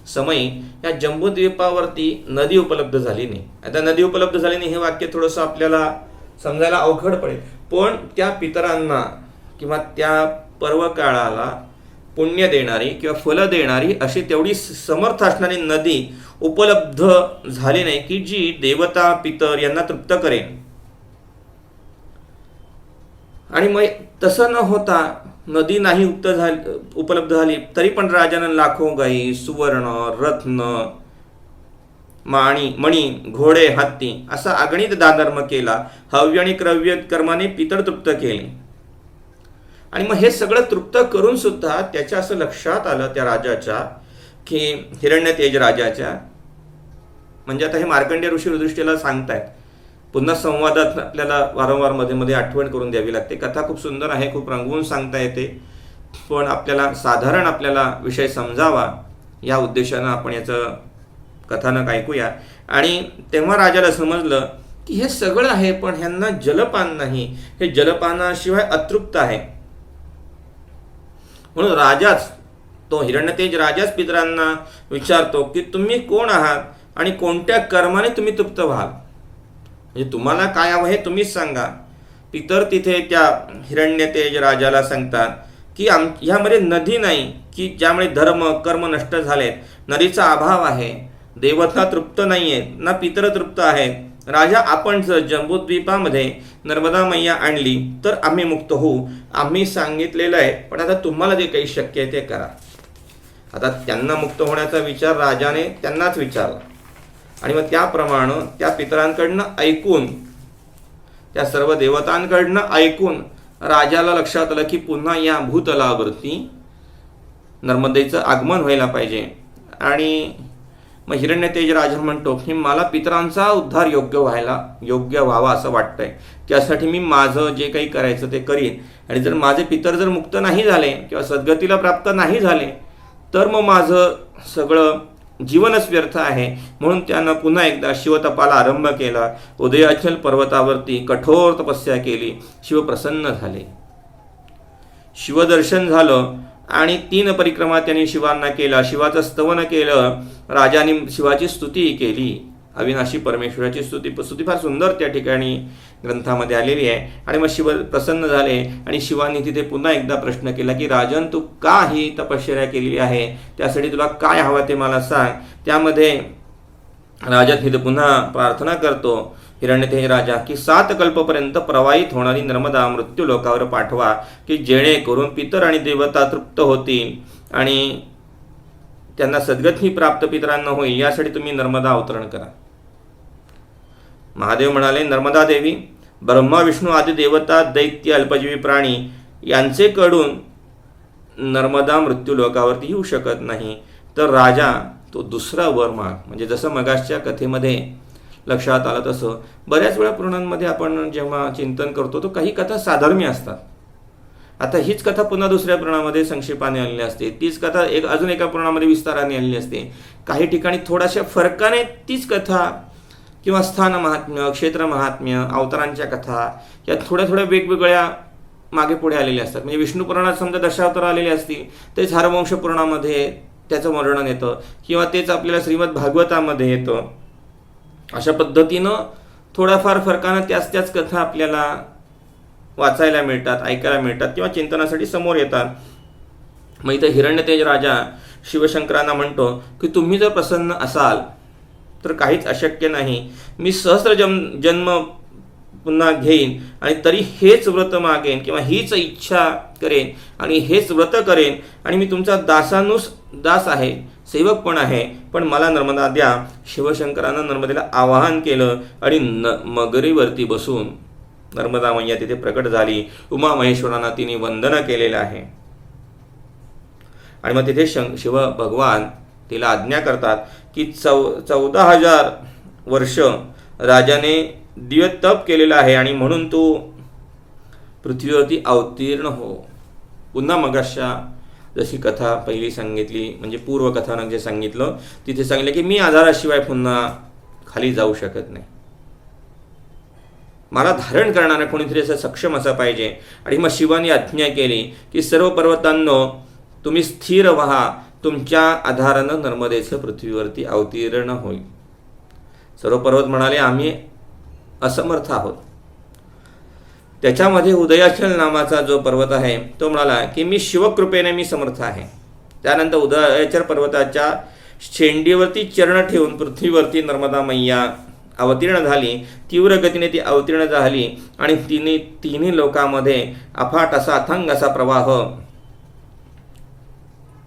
समयी या जम्बूद्वीपावरती नदी उपलब्ध झाली नाही. आता नदी उपलब्ध झाली नाही हे वाक्य थोडंसं आपल्याला समजायला अवघड पडेल, पण त्या पितरांना किंवा त्या पर्वकाळाला पुण्य देणारी किंवा फल देणारी अशी तेवढी समर्थ असणारी नदी उपलब्ध झाली नाही की जी देवता पितर यांना तृप्त करेल. आणि मग तसं न होता नदी नाही उपलब्ध झाली तरी पण राजानं लाखो गाई, सुवर्ण, रत्न, मणी, घोडे, हत्ती असा अगणित दानधर्म केला. हव्य आणि क्रव्य कर्माने पितर तृप्त केले. आणि मग हे सगळं तृप्त करून सुद्धा त्याच्या असं लक्षात आलं त्या राजाच्या की हिरण्यतेज राजाच्या, म्हणजे आता हे मार्कंडेय ऋषी युधिष्ठिराला सांगतायत. पुन्हा संवादात आपल्याला वारंवार मध्ये मध्ये आठवण करून द्यावी लागते. कथा खूप सुंदर आहे, खूप रंगवून सांगता येते, पण आपल्याला साधारण आपल्याला विषय समजावा या उद्देशानं आपण याचं कथानक ऐकूया. आणि तेव्हा राजाला समजलं की हे सगळं आहे पण ह्यांना जलपान नाही, हे जलपानाशिवाय अतृप्त आहे. म्हणून राजाच, तो हिरण्यतेज राजाच पितरांना विचारतो की तुम्ही कोण आहात आणि कोणत्या कर्माने तुम्ही तृप्त व्हाल, म्हणजे तुम्हाला काय हवं हे तुम्हीच सांगा. पितर तिथे त्या हिरण्यतेज राजाला सांगतात की ह्यामध्ये नदी नाही की ज्यामुळे धर्म कर्म नष्ट झालेत, नदीचा अभाव आहे, देवता तृप्त नाही आहेत, ना पितर तृप्त आहेत. राजा, आपण जर जम्बूद्वीपामध्ये नर्मदा मैया आणली तर आम्ही मुक्त होऊ, आम्ही सांगितलेलं आहे, पण आता तुम्हाला जे काही शक्य आहे ते करा. आता त्यांना मुक्त होण्याचा विचार राजाने त्यांनाच विचारला. आणि मग त्याप्रमाणे त्या पितरांकडनं ऐकून, त्या सर्व देवतांकडनं ऐकून राजाला लक्षात आलं की पुन्हा या भूतलावरती नर्मदेचं आगमन व्हायला पाहिजे. आणि मग हिरण्यतेज राजा म्हणतो की मला पितरांचा उद्धार योग्य व्हावा असं वाटतंय, त्यासाठी मी माझं जे काही करायचं ते करीन. आणि जर माझे पितर जर मुक्त नाही झाले किंवा सद्गतीला प्राप्त नाही झाले तर मग माझं सगळं जीवनच व्यर्थ आहे. म्हणून त्यानं पुन्हा एकदा शिवतपाला आरंभ केला. उदयाचल पर्वतावरती कठोर तपस्या केली. शिव प्रसन्न झाले, शिवदर्शन झालं आणि 3 परिक्रमा त्यांनी शिवांना केला, शिवाचं स्तवन केलं, राजाने शिवाची स्तुती केली, अविनाशी परमेश्वराची स्तुती फार सुंदर त्या ठिकाणी ग्रंथामध्ये आलेली आहे. आणि मग शिव प्रसन्न झाले आणि शिवाने तिथे पुन्हा एकदा प्रश्न केला की राजन, तू का ही तपश्चर्या केलेली आहे, त्यासाठी तुला काय हवं ते मला सांग. त्यामध्ये राजा तिथे पुन्हा प्रार्थना करतो हिरण्यतेज राजा की 7 कल्पपर्यंत प्रवाहित होणारी नर्मदा मृत्यू लोकावर पाठवा, की जेणेकरून पितर आणि देवता तृप्त होतील आणि त्यांना सद्गती प्राप्त पितरांना होईल, यासाठी तुम्ही नर्मदा अवतरण करा. महादेव म्हणाले, नर्मदा देवी, ब्रह्मा विष्णू आदी देवता, दैत्य, अल्पजीवी प्राणी यांचे कडून नर्मदा मृत्यू लोकावरती येऊ शकत नाही, तर राजा तो दुसरा वर माग. म्हणजे जसं मगाशच्या कथेमध्ये लक्षात आलं तसं बऱ्याच वेळा पुराणांमध्ये आपण जेव्हा चिंतन करतो तो काही कथा साधर्म्य असतात. आता हीच कथा पुन्हा दुसऱ्या पुराणामध्ये संक्षेपाने आलेली असते, तीच कथा अजून एका पुराणामध्ये विस्ताराने आलेली असते. काही ठिकाणी थोड्याशा फरकाने तीच कथा किंवा स्थान महात्म्य, क्षेत्र महात्म्य, अवतारांच्या कथा या थोड्या थोड्या वेगवेगळ्या मागे पुढे आलेल्या असतात. म्हणजे विष्णू पुराणात समजा दशावतार आलेले असतील, तेच हरवंश पुराणामध्ये त्याचं वर्णन येतं, किंवा तेच आपल्याला श्रीमद भागवतामध्ये येतं. अशा पद्धतीनं थोड्याफार फरकानं त्याच कथा आपल्याला वाचायला मिळतात, ऐकायला मिळतात किंवा चिंतनासाठी समोर येतात. मग इथं हिरण्यतेज राजा शिवशंकरांना म्हणतो की तुम्ही जर प्रसन्न असाल तर काहीच अशक्य नाही, मी सहस्र जन्म पुन्हा घेईन आणि तरी हेच व्रत मागेन किंवा हीच इच्छा करेन आणि हेच व्रत करेन, आणि मी तुमचा दास आहे, सेवक पण आहे, पण मला नर्मदा द्या. शिवशंकरानं नर्मदेला आवाहन केलं आणि मगरीवरती बसून नर्मदा मैया तिथे प्रकट झाली. उमा महेश्वरांना तिने वंदन केलेलं आहे. आणि मग तिथे शिव भगवान तिला आज्ञा करतात की 14,000 वर्ष राजाने दिव्य तप केलेलं आहे आणि म्हणून तू पृथ्वीवरती अवतीर्ण हो. पुन्हा मगाशा जशी कथा पहिली सांगितली, म्हणजे पूर्वकथानक जे सांगितलं तिथे सांगितलं की मी आधाराशिवाय पुन्हा खाली जाऊ शकत नाही, मला धारण करणारा कोणीतरी असं सक्षम असा पाहिजे. आणि मग शिवाने आज्ञा केली की सर्व पर्वतांनो तुम्ही स्थिर व्हा, तुमच्या आधारानं नर्मदेचं पृथ्वीवरती अवतीर्ण होईल. सर्व पर्वत म्हणाले आम्ही असमर्थ आहोत. त्याच्यामध्ये उदयाचल नावाचा जो पर्वत आहे तो म्हणाला की मी शिवकृपेने मी समर्थ आहे. त्यानंतर उदयाचल पर्वताच्या शेंडीवरती चरण ठेवून पृथ्वीवरती नर्मदा मैया अवतीर्ण झाली. तीव्र गतीने ती अवतीर्ण झाली आणि तिन्ही लोकांमध्ये अफाट असा अथांग असा प्रवाह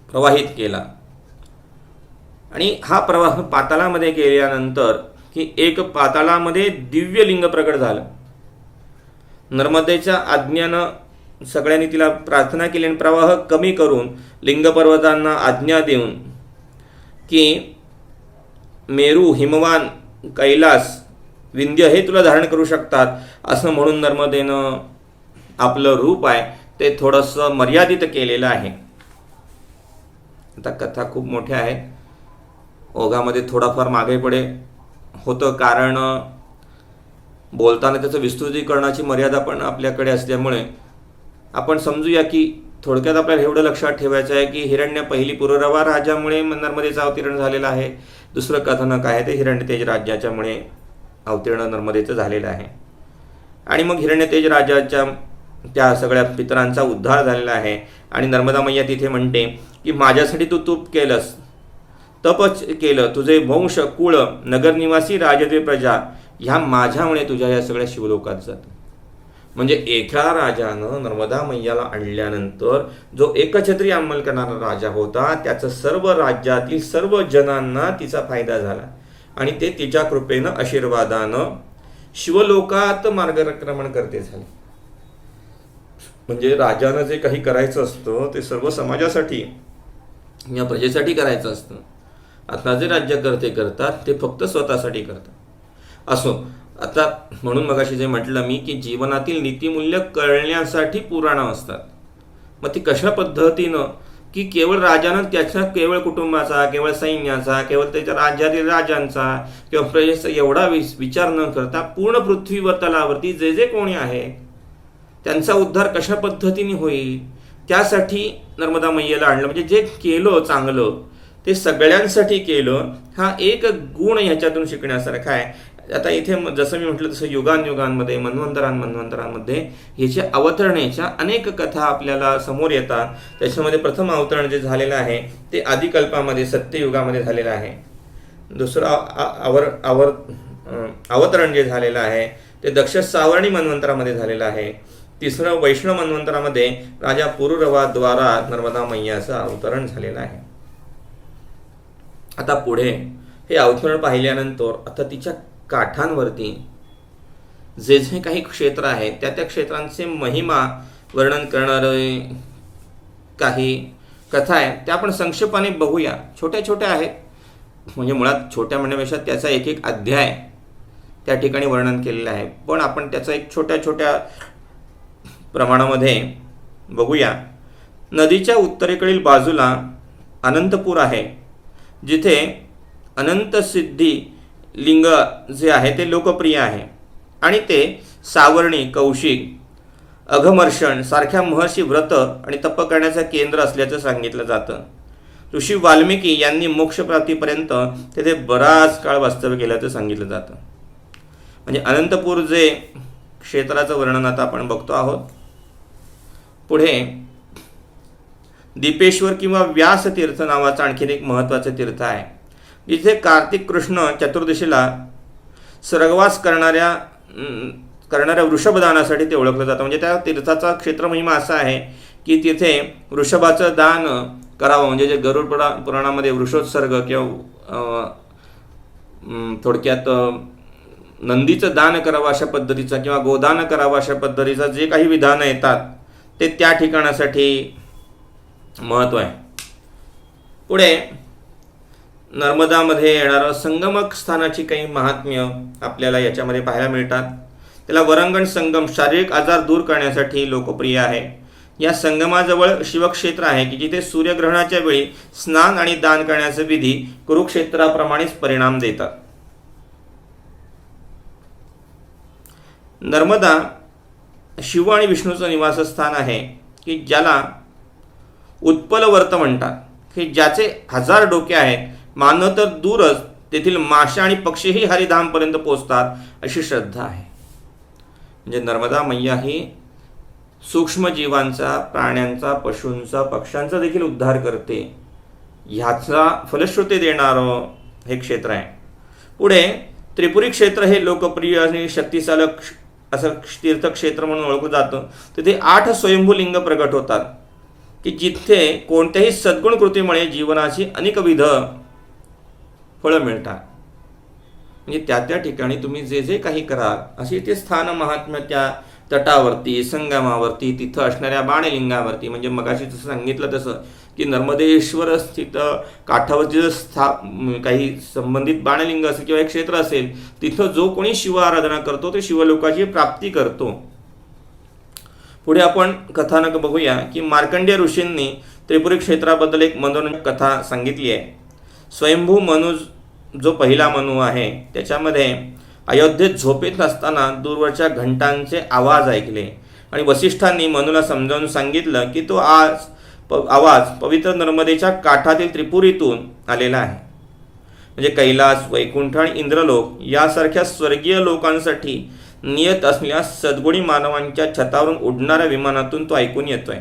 प्रवाहित केला. आणि हा प्रवाह पाताळामध्ये गेल्यानंतर की एक पाताळामध्ये दिव्य लिंग प्रकट झालं. नर्मदेच्या आज्ञानं सगळ्यांनी तिला प्रार्थना केली आणि प्रवाह कमी करून लिंग पर्वतांना आज्ञा देऊन की मेरू, हिमवान, कैलास, विंध्य हे तुला धारण करू शकतात असं म्हणून नर्मदेनं आपलं रूप आहे ते थोडंसं मर्यादित केलेलं आहे. आता कथा खूप मोठ्या आहेत, ओघामध्ये थोडाफार मागे पुढे होतं, कारण बोलताना त्याचं विस्तृतीकरणाची मर्यादा पण आपल्याकडे असल्यामुळे आपण समजूया की थोडक्यात आपल्याला एवढं लक्षात ठेवायचं आहे की हिरण्य पहिली पुररवा राजामुळे नर्मदेचं अवतीर्ण झालेलं आहे. दुसरं कथानक आहे ते हिरण्यतेज राजाच्यामुळे अवतीर्ण नर्मदेचं झालेलं आहे. आणि मग हिरण्यतेज राजाच्या त्या सगळ्या पितरांचा उद्धार झालेला आहे. आणि नर्मदा मैया तिथे म्हणते की माझ्यासाठी तू तूप केलंस, तपच केलं, तुझे वंश, कुळ, नगरनिवासी, राजद्वे प्रजा ह्या माझ्यामुळे तुझ्या या सगळ्या शिवलोकात जातात. म्हणजे एका राजानं नर्मदा मैयाला आणल्यानंतर जो एकछत्री अंमल करणारा राजा होता त्याचं सर्व राज्यातील सर्व जनांना तिचा फायदा झाला आणि ते तिच्या कृपेनं आशीर्वादानं शिवलोकात मार्गक्रमण करते झाले. म्हणजे राजानं जे काही करायचं असतं ते सर्व समाजासाठी या प्रजेसाठी करायचं असतं. आता जे राज्यकर्ते करतात ते फक्त स्वतःसाठी करतात. असो, आता म्हणून मगाशी जे म्हटलं मी की जीवनातील नीतिमूल्य कळण्यासाठी पुराणं असतात. मग ती कशा पद्धतीनं की केवळ राजानं त्याच्या केवळ कुटुंबाचा, केवळ सैन्याचा, केवळ त्याच्या राज्यातील राजांचा किंवा प्रजेचा एवढा विचार न करता पूर्ण पृथ्वीवर तलावरती जे जे कोणी आहे त्यांचा उद्धार कशा पद्धतीने होईल त्यासाठी नर्मदा मैयाला आणलं. म्हणजे जे केलं चांगलं ते सगळ्यांसाठी केलं, हा एक गुण ह्याच्यातून शिकण्यासारखा आहे. आता इथे जसं मी म्हटलं तसं युगांयुगांमध्ये मनवंतरांमध्ये ह्याच्या अवतरणेच्या अनेक कथा आपल्याला समोर येतात. त्याच्यामध्ये प्रथम अवतरण जे झालेलं आहे ते आदिकल्पामध्ये सत्ययुगामध्ये झालेलं आहे. दुसरं अवतरण जे झालेलं आहे ते दक्ष सावर्णी मनवंतरामध्ये झालेलं आहे. तिसरं वैष्णव मनवंतरामध्ये राजा पुरुरवाद्वारा नर्मदा मैयाचं अवतरण झालेलं आहे. आता पुढे हे अवतरण पाहिल्यानंतर आता तिच्या काठांवरती जे जे काही क्षेत्र आहेत त्या क्षेत्रांचे महिमा वर्णन करणारे काही कथा आहेत त्या आपण संक्षेपाने बघूया. छोट्या छोट्या आहेत, म्हणजे मुळात छोट्या म्हणण्यापेक्षा त्याचा एक एक अध्याय त्या ठिकाणी वर्णन केलेला आहे, पण आपण त्याचा एक छोट्या छोट्या प्रमाणामध्ये बघूया. नदीच्या उत्तरेकडील बाजूला अनंतपूर आहे, जिथे अनंत सिद्धी लिंग जे आहे ते लोकप्रिय आहे आणि ते सावर्णी, कौशिक, अघमर्षण सारख्या महर्षी व्रत आणि तप करण्याचं केंद्र असल्याचं सांगितलं जातं. ऋषी वाल्मिकी यांनी मोक्षप्राप्तीपर्यंत तेथे बराच काळ वास्तव्य केल्याचं सांगितलं जातं. म्हणजे अनंतपूर जे क्षेत्राचं वर्णन आता आपण बघतो आहोत. पुढे दीपेश्वर किंवा व्यास तीर्थ नावाचं आणखीन एक महत्त्वाचं तीर्थ आहे, जिथे कार्तिक कृष्ण चतुर्दशीला स्वर्गवास करणाऱ्या वृषभदानासाठी ते ओळखलं जातं. म्हणजे त्या तीर्थाचा क्षेत्र महिमा असा आहे की तिथे वृषभाचं दान करावं. म्हणजे जे गरुड पुराणामध्ये वृषोत्सर्ग किंवा थोडक्यात नंदीचं दान करावं अशा पद्धतीचं किंवा गोदान करावं अशा पद्धतीचं जे काही विधानं येतात ते त्या ठिकाणासाठी महत्त्व आहे. पुढे नर्मदामध्ये येणारं संगमक स्थानाची काही महात्म्य आपल्याला याच्यामध्ये पाहायला मिळतात. त्याला वरंगण संगम शारीरिक आजार दूर करण्यासाठी लोकप्रिय आहे. या संगमाजवळ शिवक्षेत्र आहे की जिथे सूर्यग्रहणाच्या वेळी स्नान आणि दान करण्याचे विधी कुरुक्षेत्राप्रमाणेच परिणाम देतात. नर्मदा शिव आणि विष्णूचं निवासस्थान आहे की ज्याला उत्पलवर्त म्हणतात, की ज्याचे 1000 डोके आहेत. मानव तर दूरच तेथील माशा आणि पक्षीही हरिधामपर्यंत पोचतात अशी श्रद्धा आहे. म्हणजे नर्मदा मैया ही सूक्ष्म जीवांचा, प्राण्यांचा, पशूंचा, पक्ष्यांचा देखील उद्धार करते, ह्याचा फलश्रुती देणारं हे क्षेत्र आहे. पुढे त्रिपुरी क्षेत्र हे लोकप्रिय आणि शक्तिशालक असं तीर्थक्षेत्र म्हणून ओळखलं जातं. तिथे 8 स्वयंभू लिंग प्रगट होतात की जिथे कोणत्याही सद्गुण कृतीमुळे जीवनाची अनेकविध फळं मिळतात. म्हणजे त्या ठिकाणी तुम्ही जे जे काही कराल अशी ते स्थान महात्म्य त्या तटावरती, संगमावरती, तिथं असणाऱ्या बाणलिंगावरती, म्हणजे मगाशी जसं सांगितलं तसं की नर्मदेश्वर स्थित काठावरती जर काही संबंधित बाणलिंग असेल किंवा एक क्षेत्र असेल तिथं जो कोणी शिव आराधना करतो ते शिवलोकाची प्राप्ती करतो. पुढे आपण कथानक बघूया की मार्कंडेय ऋषींनी त्रिपुरी क्षेत्राबद्दल एक मनोरंजक कथा सांगितली आहे. स्वयंभू मनु जो पहिला मनु आहे त्याच्यामध्ये अयोध्येत झोपेत असताना दूरवरच्या घंटांचे आवाज ऐकले आणि वसिष्ठांनी मनुला समजावून सांगितलं की तो आवाज पवित्र नर्मदेच्या काठातील त्रिपुरीतून आलेला आहे. म्हणजे कैलास, वैकुंठ आणि इंद्रलोक यासारख्या स्वर्गीय लोकांसाठी नियत असलेल्या सद्गुणी मानवांच्या छतावरून उडणाऱ्या विमानातून तो ऐकून येतोय.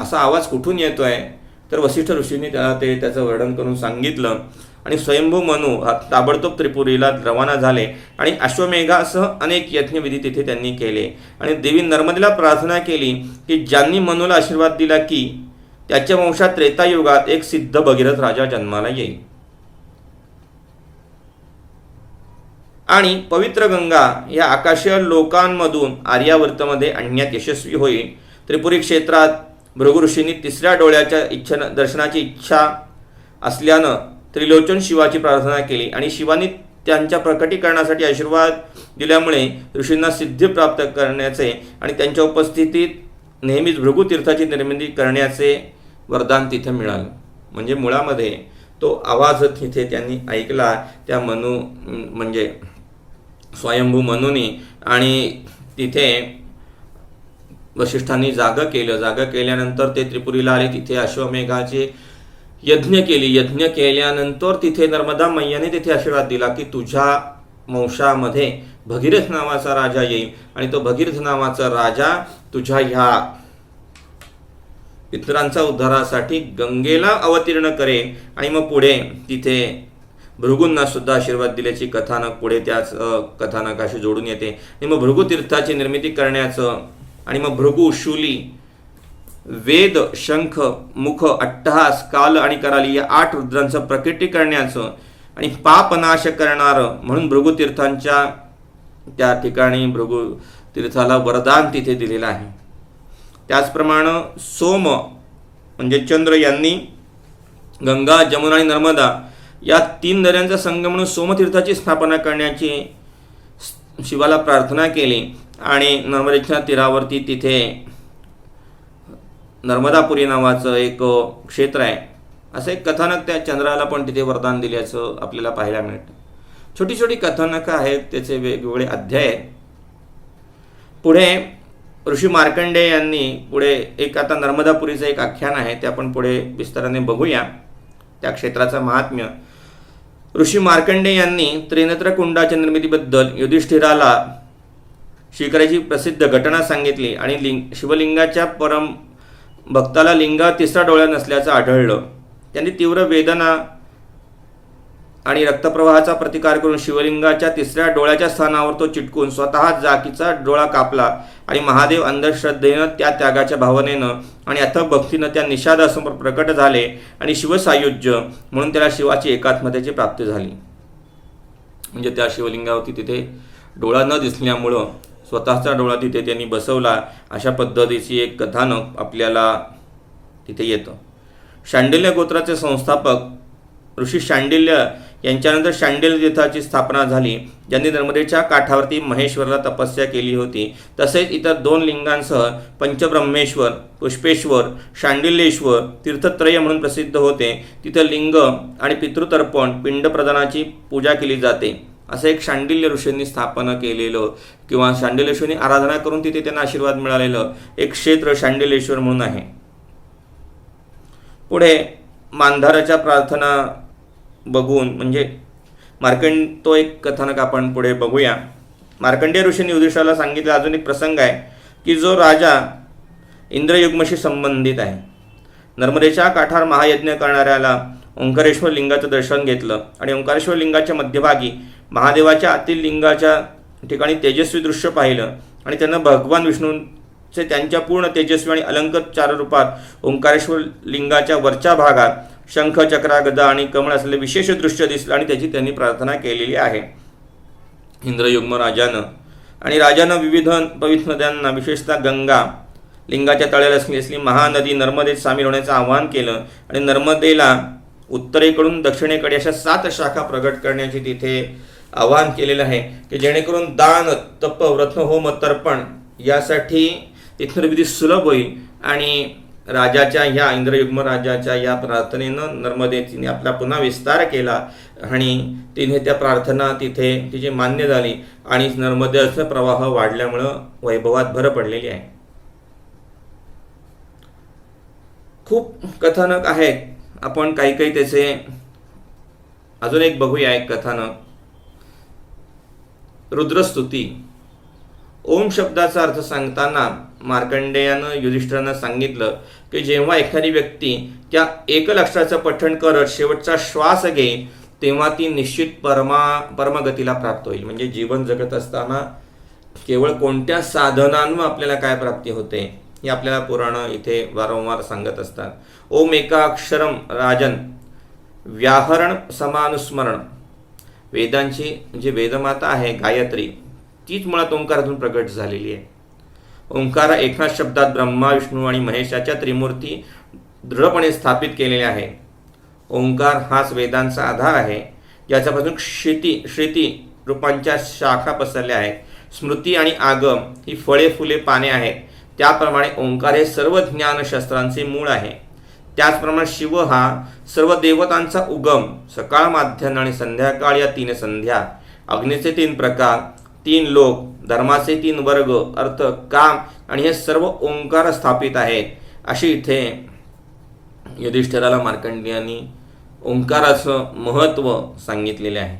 असा आवाज कुठून येतोय तर वसिष्ठ ऋषींनी त्याचं वर्णन करून सांगितलं आणि स्वयंभू मनु ताबडतोब त्रिपुरीला रवाना झाले आणि अश्वमेघासह अनेक यज्ञविधी तिथे त्यांनी केले आणि देवी नर्मदेला प्रार्थना केली की ज्यांनी मनुला आशीर्वाद दिला की त्याच्या वंशात त्रेतायुगात एक सिद्ध भगीरथ राजा जन्माला येईल. आणि पवित्र गंगा या आकाशीय लोकांमधून आर्यावर्तमध्ये आणण्यात यशस्वी होईल. त्रिपुरी क्षेत्रात भृगु ऋषींनी 3ऱ्या डोळ्याच्या दर्शनाची इच्छा असल्यानं त्रिलोचन शिवाची प्रार्थना केली आणि शिवानी त्यांच्या प्रकटीकरणासाठी आशीर्वाद दिल्यामुळे ऋषींना सिद्धी प्राप्त करण्याचे आणि त्यांच्या उपस्थितीत नेहमीच भृगु तीर्थाची निर्मिती करण्याचे वरदान तिथे मिळालं. म्हणजे मुळामध्ये तो आवाज तिथे त्यांनी ऐकला त्या मनु म्हणजे स्वयंभू मनुनी आणि तिथे वशिष्ठांनी जागं केलं. जागं केल्यानंतर ते त्रिपुरीला आले. तिथे अश्वमेघाचे यज्ञ केली. यज्ञ केल्यानंतर तिथे नर्मदा मैयाने तिथे आशीर्वाद दिला की तुझ्या वंशामध्ये भगीरथ नावाचा राजा येईल आणि तो भगीरथ नावाचा राजा तुझ्या ह्या पितरांचा उद्धारासाठी गंगेला अवतीर्ण करेल. आणि मग पुढे तिथे भृगूंना सुद्धा आशीर्वाद दिल्याची कथानक पुढे त्याच कथानकाशी जोडून येते. आणि मग भृगू तीर्थाची निर्मिती करण्याचं आणि मग भृगू, शूली, वेद, शंख, मुख, अट्टहास, काल आणि कराली या 8 रुद्रांचं प्रकटी करण्याचं आणि पापनाश करणारं म्हणून भृगू तीर्थांच्या त्या ठिकाणी भृगू तीर्थाला वरदान तिथे दिलेलं आहे. त्याचप्रमाणे सोम म्हणजे चंद्र यांनी गंगा, जमुना आणि नर्मदा या 3 नद्यांचा संगम म्हणून सोमतीर्थाची स्थापना करण्याची शिवाला प्रार्थना केली आणि नर्मदेच्या तीरावरती तिथे नर्मदापुरी नावाचं एक क्षेत्र आहे. असं एक कथानक त्या चंद्राला पण तिथे वरदान दिल्याचं आपल्याला पाहायला मिळतं. छोटी छोटी कथानकं आहेत, त्याचे वेगवेगळे अध्याय आहेत. पुढे ऋषी मार्कंडेय यांनी पुढे एक आता नर्मदापुरीचं एक आख्यान आहे, ते आपण पुढे विस्ताराने बघूया. त्या क्षेत्राचं महात्म्य ऋषी मार्कंडेय यांनी त्रिनेत्र कुंडाच्या निर्मितीबद्दल युधिष्ठिराला स्वीकारायची प्रसिद्ध घटना सांगितली आणि शिवलिंगाच्या परम भक्ताला लिंगात 3रा डोळा नसल्याचं आढळलं. त्यांनी तीव्र वेदना आणि रक्तप्रवाहाचा प्रतिकार करून शिवलिंगाच्या 3ऱ्या डोळ्याच्या स्थानावर तो चिटकून स्वतः जाकीचा डोळा कापला आणि महादेव अंधश्रद्धेनं त्या त्यागाच्या भावनेनं आणि अथक भक्तीनं त्या निषादासमोर प्रकट झाले आणि शिवसायुज्य म्हणून त्याला शिवाची एकात्मतेची प्राप्ती झाली. म्हणजे त्या शिवलिंगावरती तिथे डोळा न दिसल्यामुळं स्वतःचा डोळा तिथे त्यांनी बसवला. अशा पद्धतीची एक कथानक आपल्याला तिथे येतं. शांडिल्य गोत्राचे संस्थापक ऋषी शांडिल्य यांच्यानंतर शांडिल्य तीर्थाची स्थापना झाली, ज्यांनी नर्मदेच्या काठावरती महेश्वरला तपस्या केली होती. तसेच इतर 2 लिंगांसह पंचब्रह्मेश्वर, पुष्पेश्वर, शांडिल्येश्वर तीर्थत्रय म्हणून प्रसिद्ध होते. तिथं लिंग आणि पितृतर्पण पिंडप्रदानाची पूजा केली जाते. असं एक शांडिल्य ऋषींनी स्थापना केलेलं किंवा शांडिल्य ऋषींनी आराधना करून तिथे त्यांना आशीर्वाद मिळालेलं एक क्षेत्र शांडिल्येश्वर म्हणून आहे. पुढे मांधाराच्या प्रार्थना बघून म्हणजे तो एक कथानक आपण पुढे बघूया. मार्कंडेय ऋषींनी युधिष्ठिराला सांगितलं अजून एक प्रसंग आहे की जो राजा इंद्रयुग्मशी संबंधित आहे. नर्मदेच्या काठावर महायज्ञ करणाऱ्याला ओंकारेश्वर लिंगाचं दर्शन घेतलं आणि ओंकारेश्वर लिंगाच्या मध्यभागी महादेवाच्या आतील लिंगाच्या ठिकाणी तेजस्वी दृश्य पाहिलं आणि त्यांना भगवान विष्णूंचे त्यांच्या पूर्ण तेजस्वी आणि अलंकृत 4 रूपात ओंकारेश्वर लिंगाच्या वरच्या भागात शंख, चक्रा, गदा आणि कमळ असलेले विशेष दृश्य दिसलं आणि त्याची त्यांनी प्रार्थना केलेली आहे. इंद्रयुग्म राजानं आणि राजानं विविध पवित्र नद्यांना विशेषतः गंगा, लिंगाच्या तळ्याला असलेली महानदी नर्मदेत सामील होण्याचं आवाहन केलं आणि नर्मदेला उत्तरेकडून दक्षिणेकडे अशा 7 शाखा प्रगट करण्याची तिथे आवाहन केलेलं आहे की जेणेकरून दान, तप, व्रत, होम, तर्पण यासाठी तिथं विधी सुलभ होईल. आणि राजाच्या ह्या इंद्रयुग्म राजाच्या या प्रार्थनेनं नर्मदेने आपला पुन्हा विस्तार केला आणि तिने त्या प्रार्थना तिथे तिची मान्य झाली आणि नर्मदेचा प्रवाह वाढल्यामुळं वैभवात भर पडलेली आहे. खूप कथानक आहेत, आपण काही त्याचे अजून एक बघूया. एक कथानक रुद्रस्तुती. ओम शब्दाचा अर्थ सांगताना मार्कंडेयानं युधिष्ठिरांना सांगितलं की जेव्हा एखादी व्यक्ती त्या एकलक्षराचं पठण करत शेवटचा श्वास घेईल तेव्हा ती निश्चित परमगतीला प्राप्त होईल. म्हणजे जीवन जगत असताना केवळ कोणत्या साधनांवर आपल्याला काय प्राप्ती होते हे आपल्याला पुराण इथे वारंवार सांगत असतात. ओम एकाक्षरम राजन व्याहरण समानुस्मरण. वेदांची जी वेदमाता आहे गायत्री तीच मुळात ओंकारातून प्रगट झालेली आहे. ओंकार एकाच शब्दात ब्रह्मा, विष्णू आणि महेशाच्या त्रिमूर्ती दृढपणे स्थापित केलेल्या आहे. ओंकार हाच वेदांचा आधार आहे, ज्याच्यापासून श्रुती रूपांच्या शाखा पसरल्या आहेत. स्मृती आणि आगम ही फळे, फुले, पाने आहेत. त्याप्रमाणे ओंकार हे सर्व ज्ञानशास्त्रांचे मूळ आहे. त्याचप्रमाणे शिव हा सर्व देवतांचा उगम. सकाळ, माध्यान्ह आणि संध्याकाळ या 3 संध्या, अग्नीचे 3 प्रकार, 3 लोक, धर्माचे 3 वर्ग, अर्थ, काम, आणि हे सर्व ओंकार स्थापित आहेत, अशी इथे युधिष्ठिराला मार्कंडेयांनी ओंकाराचं महत्त्व सांगितलेले आहे.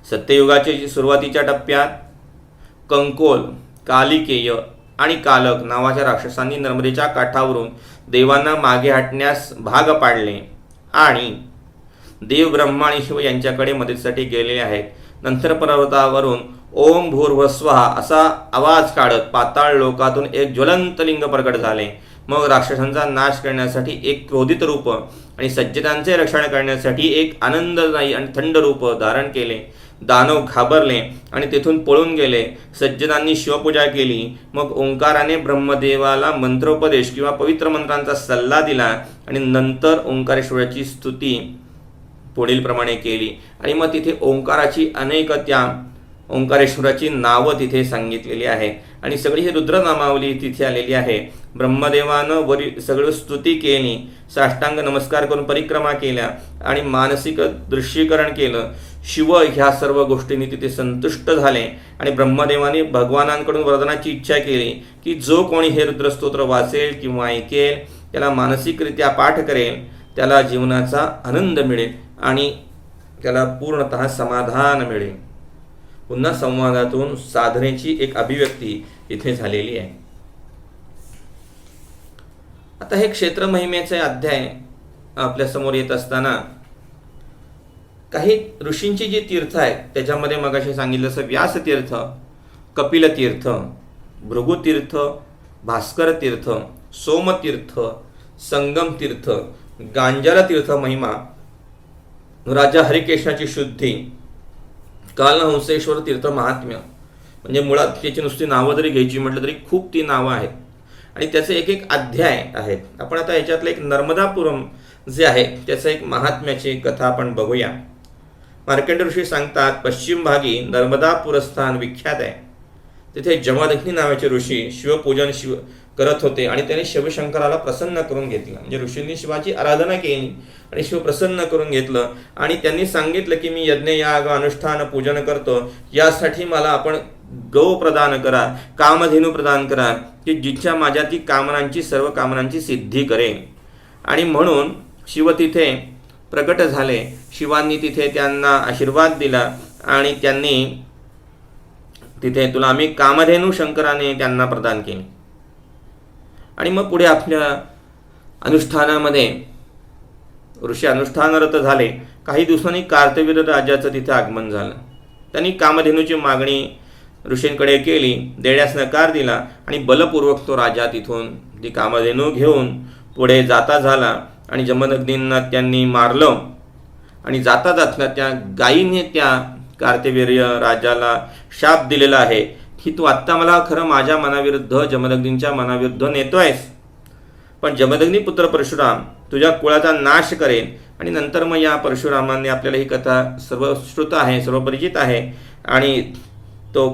सत्ययुगाच्या सुरुवातीच्या टप्प्यात कंकोल, कालिकेय आणि कालक नावाच्या राक्षसांनी नर्मदेच्या काठावरून देवांना मागे हटण्यास भाग पाडले आणि देव, ब्रह्मा आणि शिव यांच्याकडे मदतीसाठी गेलेले आहेत. नंतर पर्वतावरून ओम भूर्भुवस्वः असा आवाज काढत पाताळ लोकातून एक ज्वलंत लिंग प्रकट झाले. मग राक्षसांचा नाश करण्यासाठी एक क्रोधित रूप आणि सज्जनांचे रक्षण करण्यासाठी एक आनंददायी आणि थंड रूप धारण केले. दानव घाबरले आणि तेथून पळून गेले. सज्जनांनी शिवपूजा केली. मग ओंकाराने ब्रह्मदेवाला मंत्रोपदेश किंवा पवित्र मंत्रांचा सल्ला दिला आणि नंतर ओंकारेश्वराची स्तुती पुढील प्रमाणे केली. आणि मग तिथे ओंकाराची अनेक त्या ओंकारेश्वराची नावं तिथे सांगितलेली आहे आणि सगळी ही रुद्रनामावली तिथे आलेली आहे. ब्रह्मदेवानं वरी सगळं स्तुती केली, साष्टांग नमस्कार करून परिक्रमा केल्या आणि मानसिक दृश्यीकरण केलं. शिव ह्या सर्व गोष्टींनी तिथे संतुष्ट झाले आणि ब्रह्मदेवाने भगवानांकडून वरदानाची इच्छा केली की जो कोणी हे रुद्रस्तोत्र वाचेल किंवा ऐकेल, त्याला मानसिकरित्या पाठ करेल, त्याला जीवनाचा आनंद मिळेल आणि त्याला पूर्णतः समाधान मिळेल. पुन्हा संवादातून साधनेची एक अभिव्यक्ती इथे झालेली आहे. आता हे क्षेत्र महिमेचे अध्याय आपल्या समोर येत असताना काही ऋषींची जी तीर्थ आहेत त्याच्यामध्ये मगाशी सांगितलं असं व्यास तीर्थ, कपिल तीर्थ, भृगु तीर्थ, भास्कर तीर्थ, सोमतीर्थ, संगम तीर्थ, गांजारा तीर्थ महिमा, राजा हरिकेशाची शुद्धी, कालहंसेश्वर तीर्थ महात्म्य. म्हणजे मुळात त्याची नुसती नावं जरी घ्यायची म्हटलं तरी खूप ती नावं आहेत आणि त्याचे एक एक अध्याय आहेत. आपण आता याच्यातलं एक नर्मदापुरम जे आहे त्याचं एक महात्म्याची कथा आपण बघूया. मार्कंड ऋषी सांगतात, पश्चिम भागी नर्मदापुरस्थान विख्यात आहे. तिथे जमदग्नी नावाचे ऋषी शिवपूजन करत होते आणि त्याने शिवशंकराला प्रसन्न करून घेतलं. म्हणजे ऋषींनी शिवाची आराधना केली आणि शिव प्रसन्न करून घेतलं आणि त्यांनी सांगितलं की मी यज्ञ, याग, अनुष्ठान, पूजन करतो, यासाठी मला आपण गौ प्रदान करा, कामधेनू प्रदान करा की जिच्या माझ्या ती कामनांची, सर्व कामनांची सिद्धी करेल. आणि म्हणून शिव तिथे प्रकट झाले. शिवांनी तिथे त्यांना आशीर्वाद दिला आणि त्यांनी तिथे तुला आम्ही कामधेनू शंकराने त्यांना प्रदान केली. आणि मग पुढे आपल्या अनुष्ठानामध्ये ऋषी अनुष्ठानरत झाले. काही दिवसांनी कार्तवीर्य राजाचं तिथे आगमन झालं. त्यांनी कामधेनूची मागणी ऋषींकडे केली, देण्यास नकार दिला आणि बलपूर्वक तो राजा तिथून ती कामधेनू घेऊन पुढे जाता झाला आणि जमदग्नींना त्यांनी मारलं. आणि जाता जाता त्या गायीने त्या कार्तवीर्य राजाला शाप दिलेला आहे की तू आत्ता मला खरं माझ्या मनाविरुद्ध, जमदग्नींच्या मनाविरुद्ध नेतोयस, पण जमदग्नी पुत्र परशुराम तुझ्या कुळाचा नाश करेल. आणि नंतर मग या परशुरामाने, आपल्याला ही कथा सर्व श्रुत आहे, सर्व परिचित आहे, आणि तो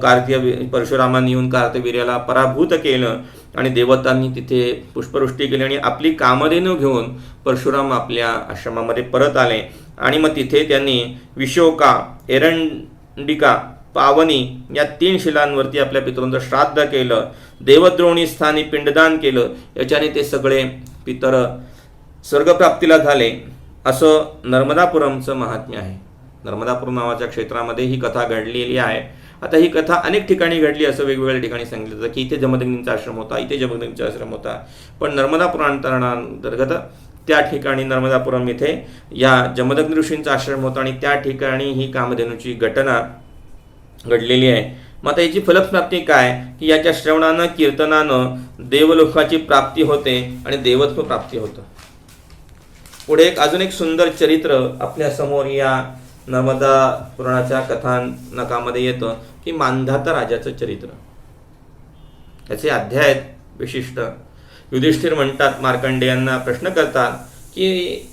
परशुरामाने येऊन कार्तवीर्याला पराभूत केलं आणि देवतांनी तिथे पुष्पवृष्टी केली आणि आपली कामधेनू घेऊन परशुराम आपल्या आश्रमामध्ये परत आले. आणि मग तिथे त्यांनी विशोका, एरंडिका, पावनी या 3 शिलांवरती आपल्या पितरांचं श्राद्ध केलं. देवद्रोणी स्थानी पिंडदान केलं. याच्याने ते सगळे पितर स्वर्गप्राप्तीला झाले. असं नर्मदापुरमचं महात्म्य आहे. नर्मदापुरम नावाच्या क्षेत्रामध्ये ही कथा घडलेली आहे. आता ही कथा अनेक ठिकाणी घडली, असं वेगवेगळ्या ठिकाणी सांगितलं जातं की इथे जमदग्नींचा आश्रम होता, इथे जमदग्नींचा आश्रम होता. पण नर्मदा पुराणांतर्गत त्या ठिकाणी नर्मदापुरम इथे या जमदग्नी ऋषींचा आश्रम होता आणि त्या ठिकाणी ही कामधेनूची घटना घडलेली आहे. मग आता याची फलप्राप्ती काय की याच्या श्रवणानं, कीर्तनानं देवलोकाची प्राप्ती होते आणि देवत्व प्राप्ती होतं. पुढे अजून एक सुंदर चरित्र आपल्या समोर या नर्मदा पुराणाच्या कथानकामध्ये येतं की मांधाता राजाचं चरित्र. याचे अध्याय आहेत विशिष्ट. युधिष्ठिर म्हणतात, मार्कंडेयांना प्रश्न करतात की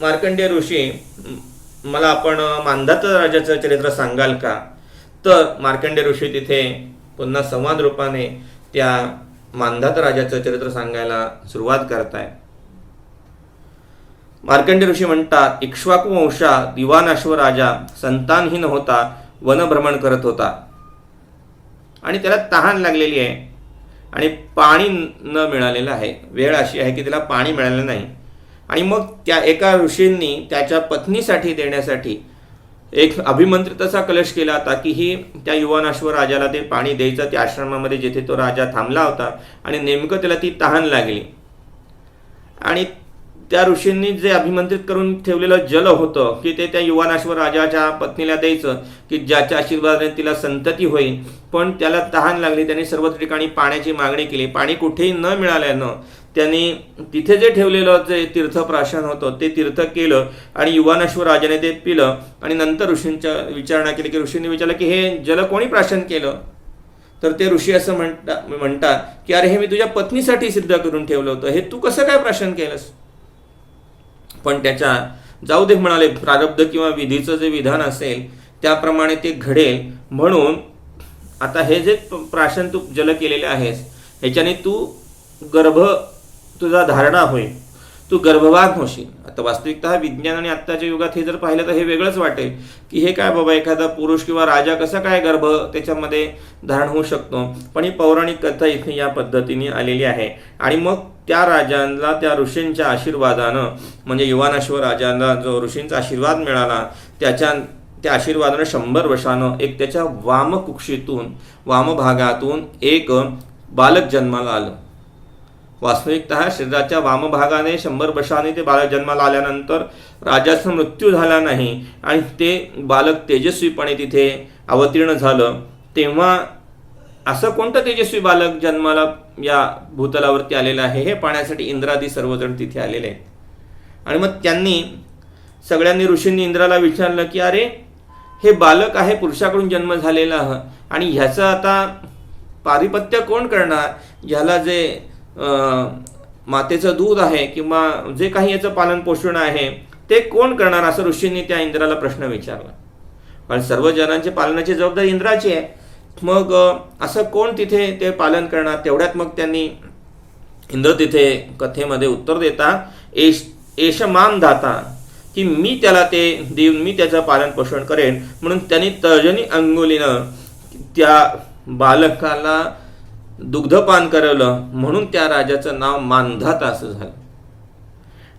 मार्कंडेय ऋषी, मला आपण मांधाता राजाचं चरित्र सांगाल का? तर मार्कंडेय ऋषी तिथे पुन्हा संवाद रूपाने त्या मांधाता राजाचं चरित्र सांगायला सुरुवात करताय. मार्कंडेय ऋषी म्हणतात, इक्ष्वाकू वंशा दिवानाश्व राजा संतानहीन होता, वनभ्रमण करत होता आणि त्याला तहान लागलेली आहे. आणि पाणी न मिळालेलं आहे. वेळ अशी आहे की तिला पाणी मिळालेलं नाही. आणि मग त्या एका ऋषींनी त्याच्या पत्नीसाठी देण्यासाठी एक अभिमंत्रित असा कलश केला होता की ही त्या युवानाश्व राजाला ते पाणी द्यायचं त्या आश्रमामध्ये जिथे तो राजा थांबला होता. आणि नेमकं त्याला ती तहान लागली आणि त्या ऋषींनी जे अभिमंत्रित करून ठेवलेलं जल होतं की ते त्या युवानाश्व राजाच्या पत्नीला द्यायचं की ज्याच्या आशीर्वादाने तिला संतती होईल. पण त्याला तहान लागली. त्याने सर्व ठिकाणी पाण्याची मागणी केली. पाणी कुठेही न मिळाल्यानं त्यांनी तिथे जे ठेवलेलं जे तीर्थप्राशन होतं ते तीर्थ केलं आणि युवानाश्व राजाने ते पिलं. आणि नंतर ऋषींच्या विचारणा केली की ऋषींनी विचारलं की हे जल कोणी प्राशन केलं. तर ते ऋषी असं म्हणतात की अरे हे मी तुझ्या पत्नीसाठी सिद्ध करून ठेवलं होतं, हे तू कसं काय प्राशन केलंस. पण त्याच्या जाऊ दे म्हणाले, प्रारब्ध किंवा विधीचं जे विधान असेल त्याप्रमाणे ते घडेल. म्हणून आता हे जे प्राशन तू जल केलेले आहेस ह्याच्याने तू तुझा धारणा होईल, तू गर्भवान होशील. आता वास्तविकतः विज्ञान आणि आत्ताच्या युगात हे जर पाहिलं तर हे वेगळंच वाटेल की हे काय बाबा, एखादा पुरुष किंवा राजा कसा काय गर्भ त्याच्यामध्ये धारण होऊ शकतो. पण ही पौराणिक कथा इथे या पद्धतीने आलेली आहे. आणि मग त्या राजांना त्या ऋषींच्या आशीर्वादानं म्हणजे युवानाश्व राजांना जो ऋषींचा आशीर्वाद मिळाला त्या आशीर्वादानं 100 वर्षानं एक त्याच्या वामकुक्षीतून वामभागातून एक बालक जन्माला आलं. वास्तविकतः शरीराच्या वामभागाने 100 वर्षांनी ते बालक जन्माला आल्यानंतर राजाचा मृत्यू झाला नाही आणि ते बालक तेजस्वीपणे तिथे अवतीर्ण झालं. तेव्हा असं कोणतं तेजस्वी बालक जन्माला या भूतलावरती आलेलं आहे हे पाहण्यासाठी इंद्रादी सर्वजण तिथे आलेले आहेत. आणि मग त्यांनी सगळ्यांनी ऋषींनी इंद्राला विचारलं की अरे हे बालक आहे, पुरुषाकडून जन्म झालेला आणि ह्याचं आता पारिपत्य कोण करणार, ह्याला जे मातेचं दूध आहे किंवा जे काही याचं पालन पोषण आहे ते कोण करणार, असं ऋषींनी त्या इंद्राला प्रश्न विचारला. कारण सर्व जनांचे पालनाची जबाबदारी इंद्राची आहे. मग असं कोण तिथे ते पालन करणार. तेवढ्यात मग त्यांनी इंद्र तिथे कथेमध्ये उत्तर देतात एष माम दाता, की मी त्याला ते देऊन मी त्याचं पालन पोषण करेन. म्हणून त्यांनी तर्जनी अंगुलीनं त्या बालकाला दुग्धपान करवलं. म्हणून त्या राजाचं नाव मानधाता असं झालं.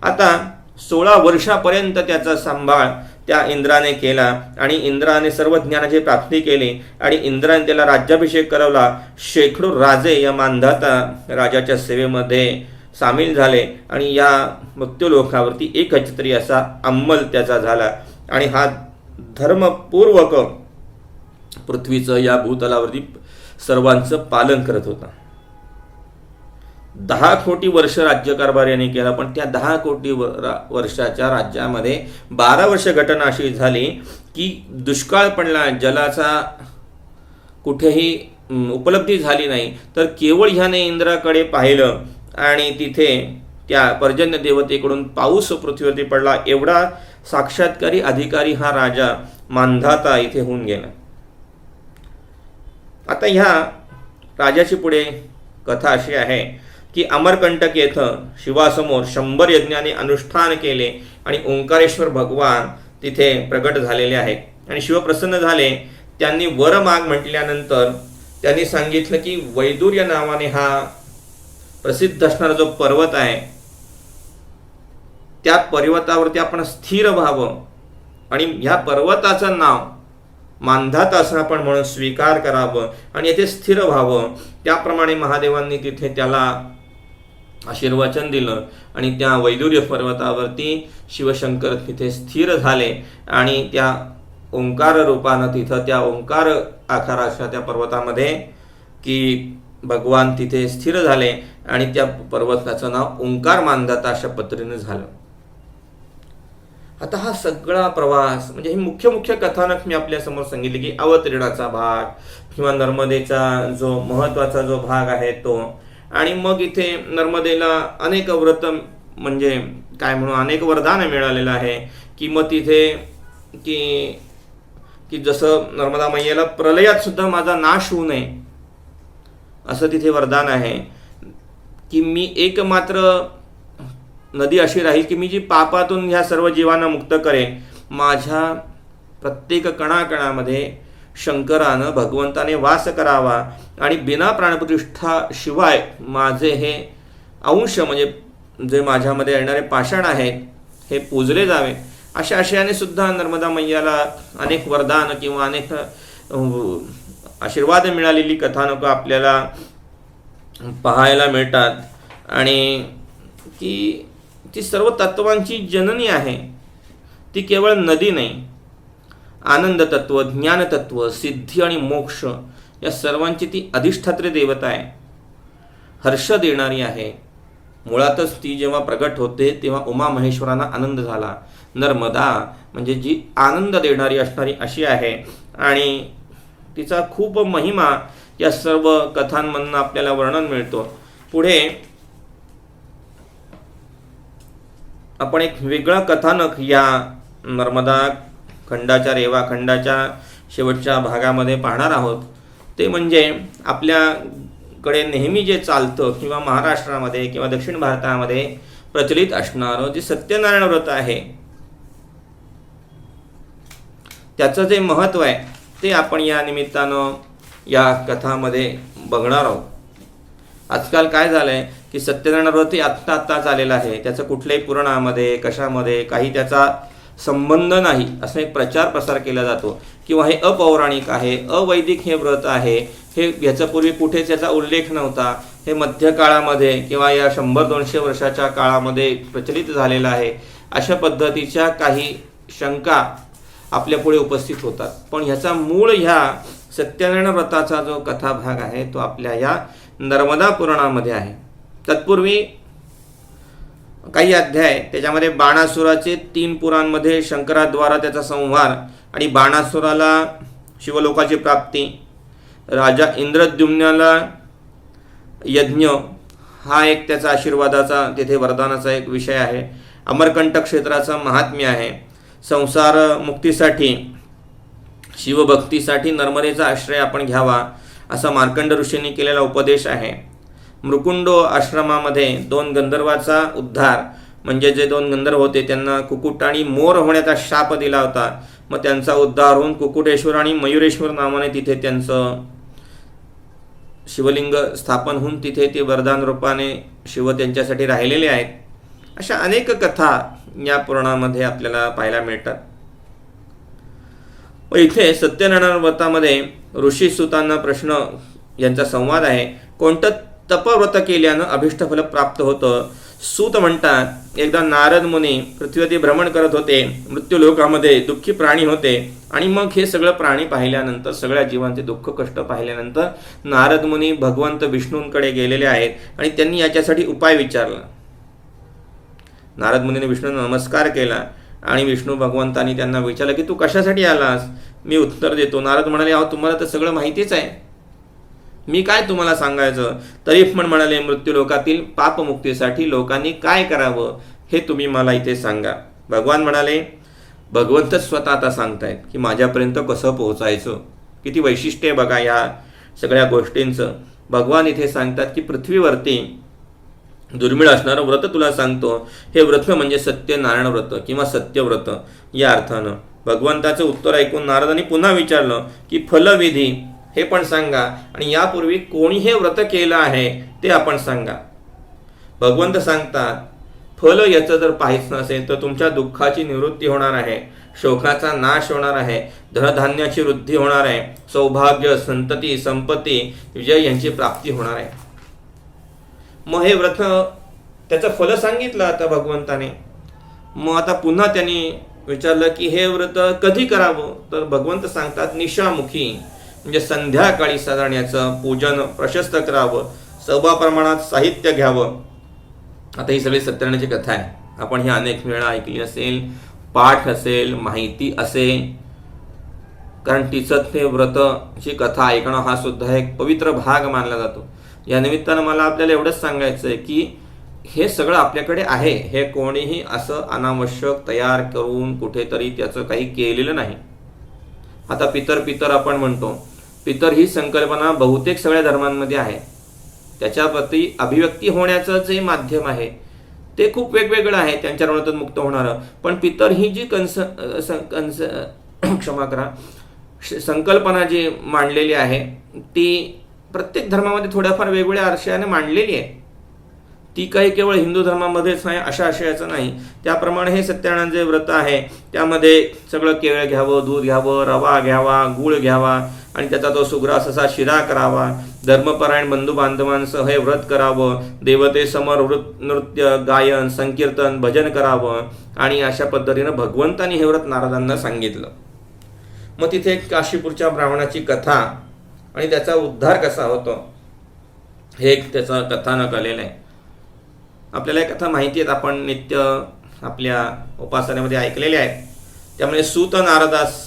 आता 16 वर्षापर्यंत त्याचा सांभाळ त्या इंद्राने केला आणि इंद्राने सर्व ज्ञानाची प्राप्ती केली आणि इंद्राने त्याला राज्याभिषेक करवला. शेकडो राजे या मानधाता राजाच्या सेवेमध्ये सामील झाले आणि या मृत्यूलोकावरती एकछत्री असा अंमल त्याचा झाला. आणि हा धर्मपूर्वक पृथ्वीचं या भूतलावरती सर्वांचं पालन करत होता. 10 कोटी वर्ष राज्यकारभार याने केला. पण त्या 10 कोटी वर्षाच्या राज्यामध्ये 12 वर्ष घटना अशी झाली की दुष्काळ पडला, जलाचा कुठेही उपलब्धी झाली नाही. तर केवळ ह्याने इंद्राकडे पाहिलं आणि तिथे त्या पर्जन्य देवतेकडून पाऊस पृथ्वीवरती पडला. एवढा साक्षात्कारी अधिकारी हा राजा मानधाता इथे होऊन गेला. आता ह्या राजाची पुढे कथा अशी आहे की अमरकंटक येथं शिवासमोर 100 यज्ञाने अनुष्ठान केले आणि ओंकारेश्वर भगवान तिथे प्रगट झालेले आहेत. आणि शिव प्रसन्न झाले. त्यांनी वर माग म्हटल्यानंतर त्यांनी सांगितलं की वैदुर्य नावाने हा प्रसिद्ध असणारा जो पर्वत आहे त्या पर्वतावरती आपण स्थिर व्हावं आणि ह्या पर्वताचं नाव मानधाता असं आपण म्हणून स्वीकार करावं आणि येथे स्थिर व्हावं. त्याप्रमाणे महादेवांनी तिथे त्याला आशीर्वचन दिलं आणि त्या वैदुर्य पर्वतावरती शिवशंकर तिथे स्थिर झाले आणि त्या ओंकार रूपानं तिथं त्या ओंकार आकाराच्या त्या पर्वतामध्ये की भगवान तिथे स्थिर झाले आणि त्या पर्वताचं नाव ओंकार मानधाता अशा पद्धतीने झालं. आता हा सगळा प्रवास म्हणजे ही मुख्य कथानक मी आपल्या समोर सांगितले की अवतरणाचा भाग किंवा नर्मदेचा जो महत्त्वाचा जो भाग आहे तो. आणि मग इथे नर्मदेला अनेक व्रत म्हणजे काय म्हणून अनेक वरदान मिळालेलं आहे की मग तिथे की जसं नर्मदा मैयाला प्रलयात सुद्धा माझा नाश होऊ नये असं तिथे वरदान आहे की मी एकमात्र नदी अशी राहील की मी जी पापातून ह्या सर्व जीवांना मुक्त करेन. माझ्या प्रत्येक कणाकणामध्ये शंकरानं भगवंताने वास करावा आणि बिना प्राणप्रतिष्ठा शिवाय माझे हे अंश म्हणजे जे माझ्यामध्ये येणारे पाषाण आहेत हे पूजले जावे, अशा आशयाने सुद्धा नर्मदा मैयाला अनेक वरदान किंवा अनेक आशीर्वाद मिळालेली कथानकं आपल्याला पाहायला मिळतात. आणि ती सर्व तत्वांची जननी आहे. ती केवळ नदी नाही, आनंद तत्व, ज्ञान तत्व, सिद्धी आणि मोक्ष या सर्वांची ती अधिष्ठात्री देवता आहे, हर्ष देणारी आहे. मुळातच ती जेव्हा प्रगट होते तेव्हा उमा महेश्वरांना आनंद झाला. नर्मदा म्हणजे जी आनंद देणारी असणारी अशी आहे आणि तिचा खूप महिमा या सर्व कथांमधून आपल्याला वर्णन मिळतो. पुढे आपण एक वेगळं कथानक या नर्मदा खंडाच्या, रेवा खंडाच्या शेवटच्या भागामध्ये पाहणार आहोत. ते म्हणजे आपल्याकडे नेहमी जे चालतं किंवा महाराष्ट्रामध्ये किंवा दक्षिण भारतामध्ये प्रचलित असणारं जे सत्यनारायण व्रत आहे त्याचं जे महत्त्व आहे ते आपण या निमित्तानं या कथामध्ये बघणार आहोत. आजकाल काय झालं आहे की सत्यनारायण व्रत हे आत्ता आलेलं आहे, त्याचं कुठल्याही पुराणामध्ये कशामध्ये काही त्याचा संबंध नाही असं एक प्रचार प्रसार केला जातो किंवा हे अपौराणिक आहे, अवैदिक हे व्रत आहे, हे याच्यापूर्वी कुठेच याचा उल्लेख नव्हता, हे मध्यकाळामध्ये किंवा या 100-200 वर्षाच्या काळामध्ये प्रचलित झालेलं आहे, अशा पद्धतीच्या काही शंका आपल्या पुढे उपस्थित होतात. पण ह्याचा मूळ ह्या सत्यनारायण व्रताचा जो कथाभाग आहे तो आपल्या या नर्मदा पुराणामध्ये आहे. तत्पूर्वी काही अध्याय त्याच्यामध्ये बाणासुराचे 3 पुराणांमध्ये शंकराद्वारा त्याचा संहार आणि बाणासुराला शिवलोकाची प्राप्ती, राजा इंद्रद्युम्नाला यज्ञ हा एक त्याचा आशीर्वादाचा तिथे वरदानाचा एक विषय आहे. अमरकंटक क्षेत्राचं महात्म्य आहे. संसार मुक्तीसाठी शिवभक्तीसाठी नर्मदेचा आश्रय आपण घ्यावा असा मार्कंड ऋषींनी केलेला उपदेश आहे. मृकुंडो आश्रमामध्ये 2 गंधर्वाचा उद्धार म्हणजे जे 2 गंधर्व होते त्यांना कुकुट आणि मोर होण्याचा शाप दिला होता. मग त्यांचा उद्धार होऊन कुकुटेश्वर आणि मयुरेश्वर नावाने तिथे त्यांचं शिवलिंग स्थापन होऊन तिथे ते वरदान रूपाने शिव त्यांच्यासाठी राहिलेले आहेत. अशा अनेक कथा या पुराणामध्ये आपल्याला पाहायला मिळतात. व इथे सत्यनारायण व्रतामध्ये ऋषीसुतांना प्रश्न यांचा संवाद आहे. कोणतं तपव्रत केल्यानं अभिष्टफल प्राप्त होतं? सूत म्हणतात एकदा नारद मुनी पृथ्वीवरती भ्रमण करत होते, मृत्यूलोकामध्ये दुःखी प्राणी होते आणि मग हे सगळं प्राणी पाहिल्यानंतर, सगळ्या जीवांचे दुःख कष्ट पाहिल्यानंतर नारद मुनी भगवंत विष्णूंकडे गेलेले आहेत आणि त्यांनी याच्यासाठी उपाय विचारला. नारद मुनीने विष्णूंना नमस्कार केला आणि विष्णू भगवंतांनी त्यांना विचारलं की तू कशासाठी आलास? मी उत्तर देतो. नारद म्हणाले अहो तुम्हाला तर सगळं माहितीच आहे, मी काय तुम्हाला सांगायचं? तरी पण म्हणाले मृत्यूलोकातील पापमुक्तीसाठी लोकांनी काय करावं हे तुम्ही मला इथे सांगा. भगवान म्हणाले, भगवंतच स्वतः आता सांगतायत की माझ्यापर्यंत कसं पोहोचायचं. किती वैशिष्ट्य आहे बघा या सगळ्या गोष्टींचं. भगवान इथे सांगतात की पृथ्वीवरती दुर्मिळ असणारं व्रत तुला सांगतो. हे व्रत म्हणजे सत्यनारायण व्रत किंवा सत्यव्रत या अर्थानं. भगवंताचं उत्तर ऐकून नारदांनी पुन्हा विचारलं की फलविधी हे पण सांगा आणि यापूर्वी कोणी हे व्रत केलं आहे ते आपण सांगा. भगवंत सांगतात फल याचं जर पाहायचं नसेल तर तुमच्या दुःखाची निवृत्ती होणार आहे, शोकाचा नाश होणार आहे, धनधान्याची वृद्धी होणार आहे, सौभाग्य, संतती, संपत्ती, विजय यांची प्राप्ती होणार आहे. मग हे व्रत त्याचं फल सांगितलं आता भगवंताने. मग आता पुन्हा त्यांनी विचारलं की हे व्रत कधी करावं? तर भगवंत सांगतात निशामुखी म्हणजे संध्याकाळी साधारण याचं पूजन प्रशस्त करावं, सभा प्रमाणात साहित्य घ्यावं. आता ही सगळी सत्यनारायणाची कथा आहे. आपण ही अनेक वेळा ऐकली असेल, पाठ असेल, माहिती असेल, कारण तिचं ते व्रतची कथा ऐकणं हा सुद्धा एक पवित्र भाग मानला जातो. या निमित्तानं मला आपल्याला एवढंच सांगायचं आहे की हे सगळं आपल्याकडे आहे. हे कोणीही असं अनावश्यक तयार करून कुठेतरी त्याचं काही केलेलं नाही. आता पितर आपण म्हणतो, पितर ही संकल्पना बहुतेक सगळ्या धर्मांमध्ये आहे. त्याच्याप्रती अभिव्यक्ती होण्याचं जे माध्यम आहे ते खूप वेगवेगळं आहे त्यांच्या ऋणातून मुक्त होणारं. पण पितर ही जी क्षमा करा संकल्पना जी मांडलेली आहे ती प्रत्येक धर्मामध्ये थोड्याफार वेगवेगळ्या आशयाने मांडलेली आहे. ती काही केवळ हिंदू धर्मामध्येच आहे अशा आशयाचं नाही. त्याप्रमाणे हे सत्यनारायण जे व्रत आहे त्यामध्ये सगळं केळ घ्यावं, दूध घ्यावं, रवा घ्यावा, गूळ घ्यावा आणि त्याचा तो सुग्रास असा शिरा करावा. धर्मपरायण बंधू बांधवांसह हे व्रत करावं. देवतेसमोर नृत्य, गायन, संकीर्तन, भजन करावं आणि अशा पद्धतीनं भगवंतानी हे व्रत नारदांना सांगितलं. मग तिथे एक काशीपूरच्या ब्राह्मणाची कथा आणि त्याचा उद्धार कसा होतो हे एक त्याचं कथानक आलेलं आहे. आपल्याला एक कथा माहिती आहेत, आपण नित्य आपल्या उपासनेमध्ये ऐकलेले आहेत. त्यामुळे सूत नारदास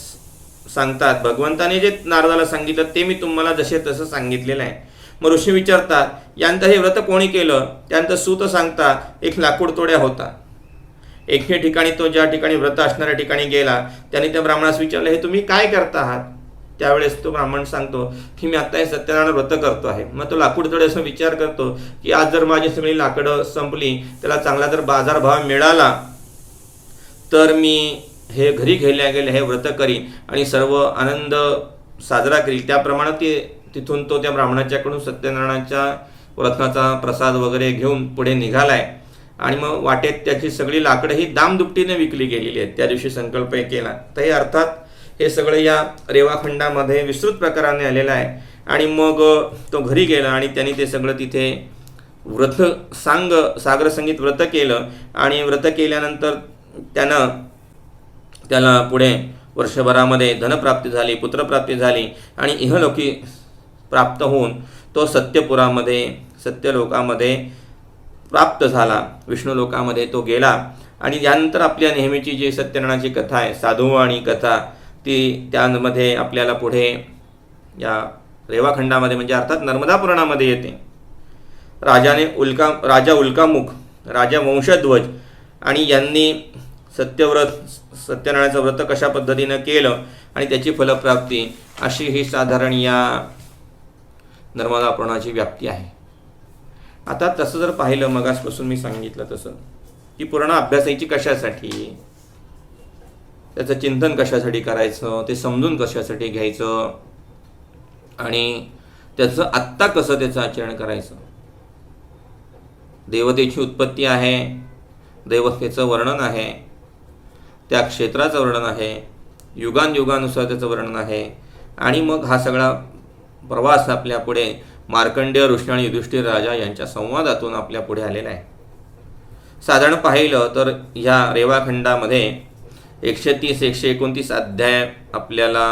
सांगतात, भगवंताने जे नारदाला सांगितलं ते मी तुम्हाला जसे तसं सांगितलेलं आहे. मग ऋषी विचारतात, यांचं हे व्रत कोणी केलं? त्यानंतर सूत सांगतात, एक लाकूड तोड्या होता. एके ठिकाणी तो ज्या ठिकाणी व्रत असणाऱ्या ठिकाणी गेला. त्याने त्या ब्राह्मणास विचारलं, हे तुम्ही काय करता आहात? त्यावेळेस तो ब्राह्मण सांगतो की मी आता हे सत्यनारायण व्रत करतो आहे. मग तो लाकूड तोडे असं विचार करतो की आज जर माझी सगळी लाकडं संपली, त्याला चांगला जर बाजारभाव मिळाला तर मी हे घरी गेल्या हे व्रत करीन आणि सर्व आनंद साजरा करील. त्याप्रमाणे तिथून तो त्या ब्राह्मणाच्याकडून सत्यनारायणाच्या व्रताचा प्रसाद वगैरे घेऊन पुढे निघालाय. आणि मग वाटेत त्याची सगळी लाकडं ही दामदुपटीने विकली गेलेली आहेत. त्या दिवशी संकल्प केला. तर हे अर्थात हे सगळं या रेवाखंडामध्ये विस्तृत प्रकाराने आलेलं आहे. आणि मग तो घरी गेला आणि त्यांनी ते सगळं तिथे व्रत सागर संगीत व्रत केलं. आणि व्रत केल्यानंतर त्याला पुढे वर्षभरामध्ये धनप्राप्ती झाली, पुत्रप्राप्ती झाली आणि इहलोकी प्राप्त होऊन तो सत्यलोकामध्ये प्राप्त झाला. विष्णू लोकामध्ये तो गेला. आणि यानंतर आपल्या नेहमीची जी सत्यनारायणाची कथा आहे, साधुवाणी कथा, ती त्यामध्ये आपल्याला पुढे या रेवाखंडामध्ये म्हणजे अर्थात नर्मदा पुराणामध्ये येते. राजा उल्कामुख, राजा वंशध्वज आणि यांनी सत्यनारायणाचं व्रत कशा पद्धतीनं केलं आणि त्याची फलप्राप्ती, अशी ही साधारण या नर्मदा पुराणाची व्याप्ती आहे. आता तसं जर पाहिलं, मगासपासून मी सांगितलं तसं, की पुराण अभ्यासायची कशासाठी, त्याचं चिंतन कशासाठी करायचं, ते समजून कशासाठी घ्यायचं आणि त्याचं आत्ता कसं त्याचं आचरण करायचं. देवतेची उत्पत्ती आहे, देवतेचं वर्णन आहे, त्या क्षेत्राचं वर्णन आहे, युगानुसार त्याचं वर्णन आहे. आणि मग हा सगळा प्रवास आपल्या पुढे मार्कंडेय, ऋषी आणि युधिष्ठिर राजा यांच्या संवादातून आपल्या पुढे आलेला आहे. साधारण पाहिलं तर ह्या रेवाखंडामध्ये 130-129 अध्याय आपल्याला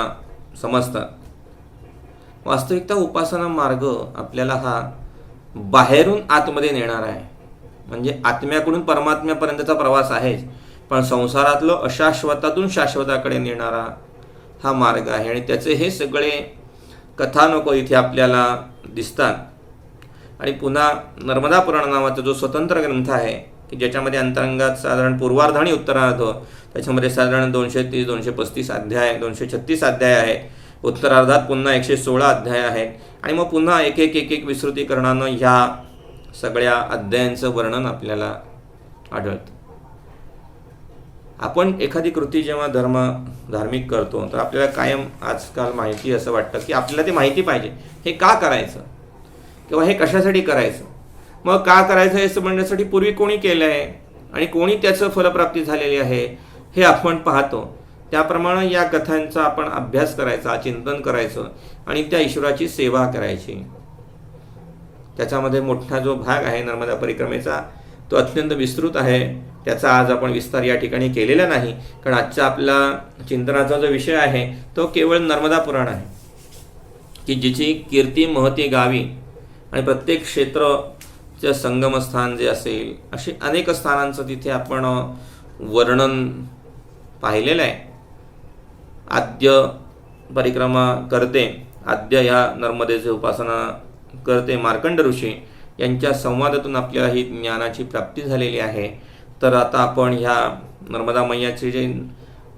समजतात. वास्तविकता उपासना मार्ग आपल्याला हा बाहेरून आतमध्ये नेणारा आहे. म्हणजे आत्म्याकडून परमात्म्यापर्यंतचा प्रवास आहेच, पण संसारातलं अशाश्वतातून शाश्वताकडे नेणारा हा मार्ग आहे. आणि त्याचे हे सगळे कथानक इथे आपल्याला दिसतात. आणि पुन्हा नर्मदा पुराण नावाचा जो स्वतंत्र ग्रंथ आहे की ज्याच्यामध्ये अंतरंगात साधारण पूर्वार्ध आणि उत्तरार्ध, त्याच्यामध्ये साधारण 230-235 अध्याय, 236 अध्याय आहे. उत्तरार्धात पुन्हा 116 अध्याय आहेत. आणि मग पुन्हा एक विस्तृतीकरणानं ह्या सगळ्या अध्यायांचं वर्णन आपल्याला आढळतं. आपण एखादी कृती जेव्हा धार्मिक करतो तर आपल्याला कायम आजकाल माहिती असं वाटतं की आपल्याला ते माहिती पाहिजे, हे का करायचं किंवा हे कशासाठी करायचं. मग का करायचं हे समजण्यासाठी पूर्वी कोणी केलं आहे आणि कोणी त्याचं फलप्राप्ती झालेली आहे हे आपण पाहतो. त्याप्रमाणे या कथांचा आपण अभ्यास करायचा, चिंतन करायचं आणि त्या ईश्वराची सेवा करायची. त्याच्यामध्ये मोठा जो भाग आहे नर्मदा परिक्रमेचा तो अत्यंत विस्तृत आहे. त्याचा आज आपण विस्तार या ठिकाणी केलेला नाही, कारण आजचा आपला चिंतनाचा जो विषय आहे तो केवळ नर्मदा पुराण आहे की जिची कीर्ती महती गावी आणि प्रत्येक क्षेत्रचं संगमस्थान जे असेल असे अनेक स्थानांचं तिथे आपण वर्णन पाहिलेलं आहे. आद्य परिक्रमा करते, आद्य ह्या नर्मदेची उपासना करते मार्कंड ऋषी यांच्या संवादातून आपल्याला ही ज्ञानाची प्राप्ती झालेली आहे. तर आता आपण ह्या नर्मदा मैयाची जी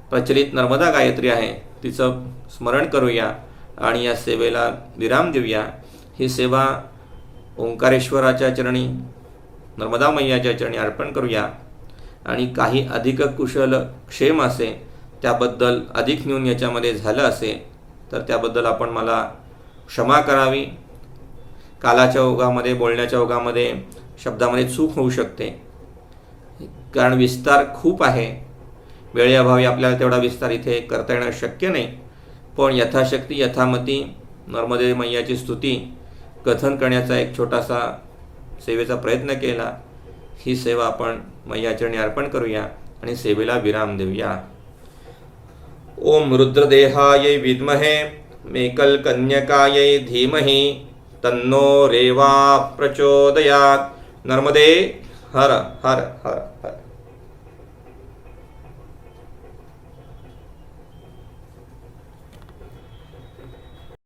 प्रचलित नर्मदा गायत्री आहे तिचं स्मरण करूया आणि या सेवेला विराम देऊया. ही सेवा ओंकारेश्वराच्या चरणी, नर्मदा मैयाच्या चरणी अर्पण करूया. आणि काही अधिक कुशल क्षेम असे, त्याबद्दल अधिक न्यून याच्यामध्ये झालं असे तर त्याबद्दल आपण मला क्षमा करावी. कालाच्या ओघामध्ये, बोलण्याच्या ओघामध्ये, शब्दामध्ये चूक होऊ शकते, कारण विस्तार खूप आहे. वेळेअभावी आपल्याला तेवढा विस्तार इथे करता येणं शक्य नाही. पण यथाशक्ती यथामती नर्मदे मैयाची स्तुती कथन करण्याचा एक छोटासा सेवेचा प्रयत्न केला. ही सेवा आपण मैयाचरणी अर्पण करूया आणि सेवेला विराम देऊया. ओम रुद्रदेहायै विद्महे मेकलकन्यकायै धीमहि तन्नो रेवा प्रचोदयात्. नर्मदे हर हर हर हर.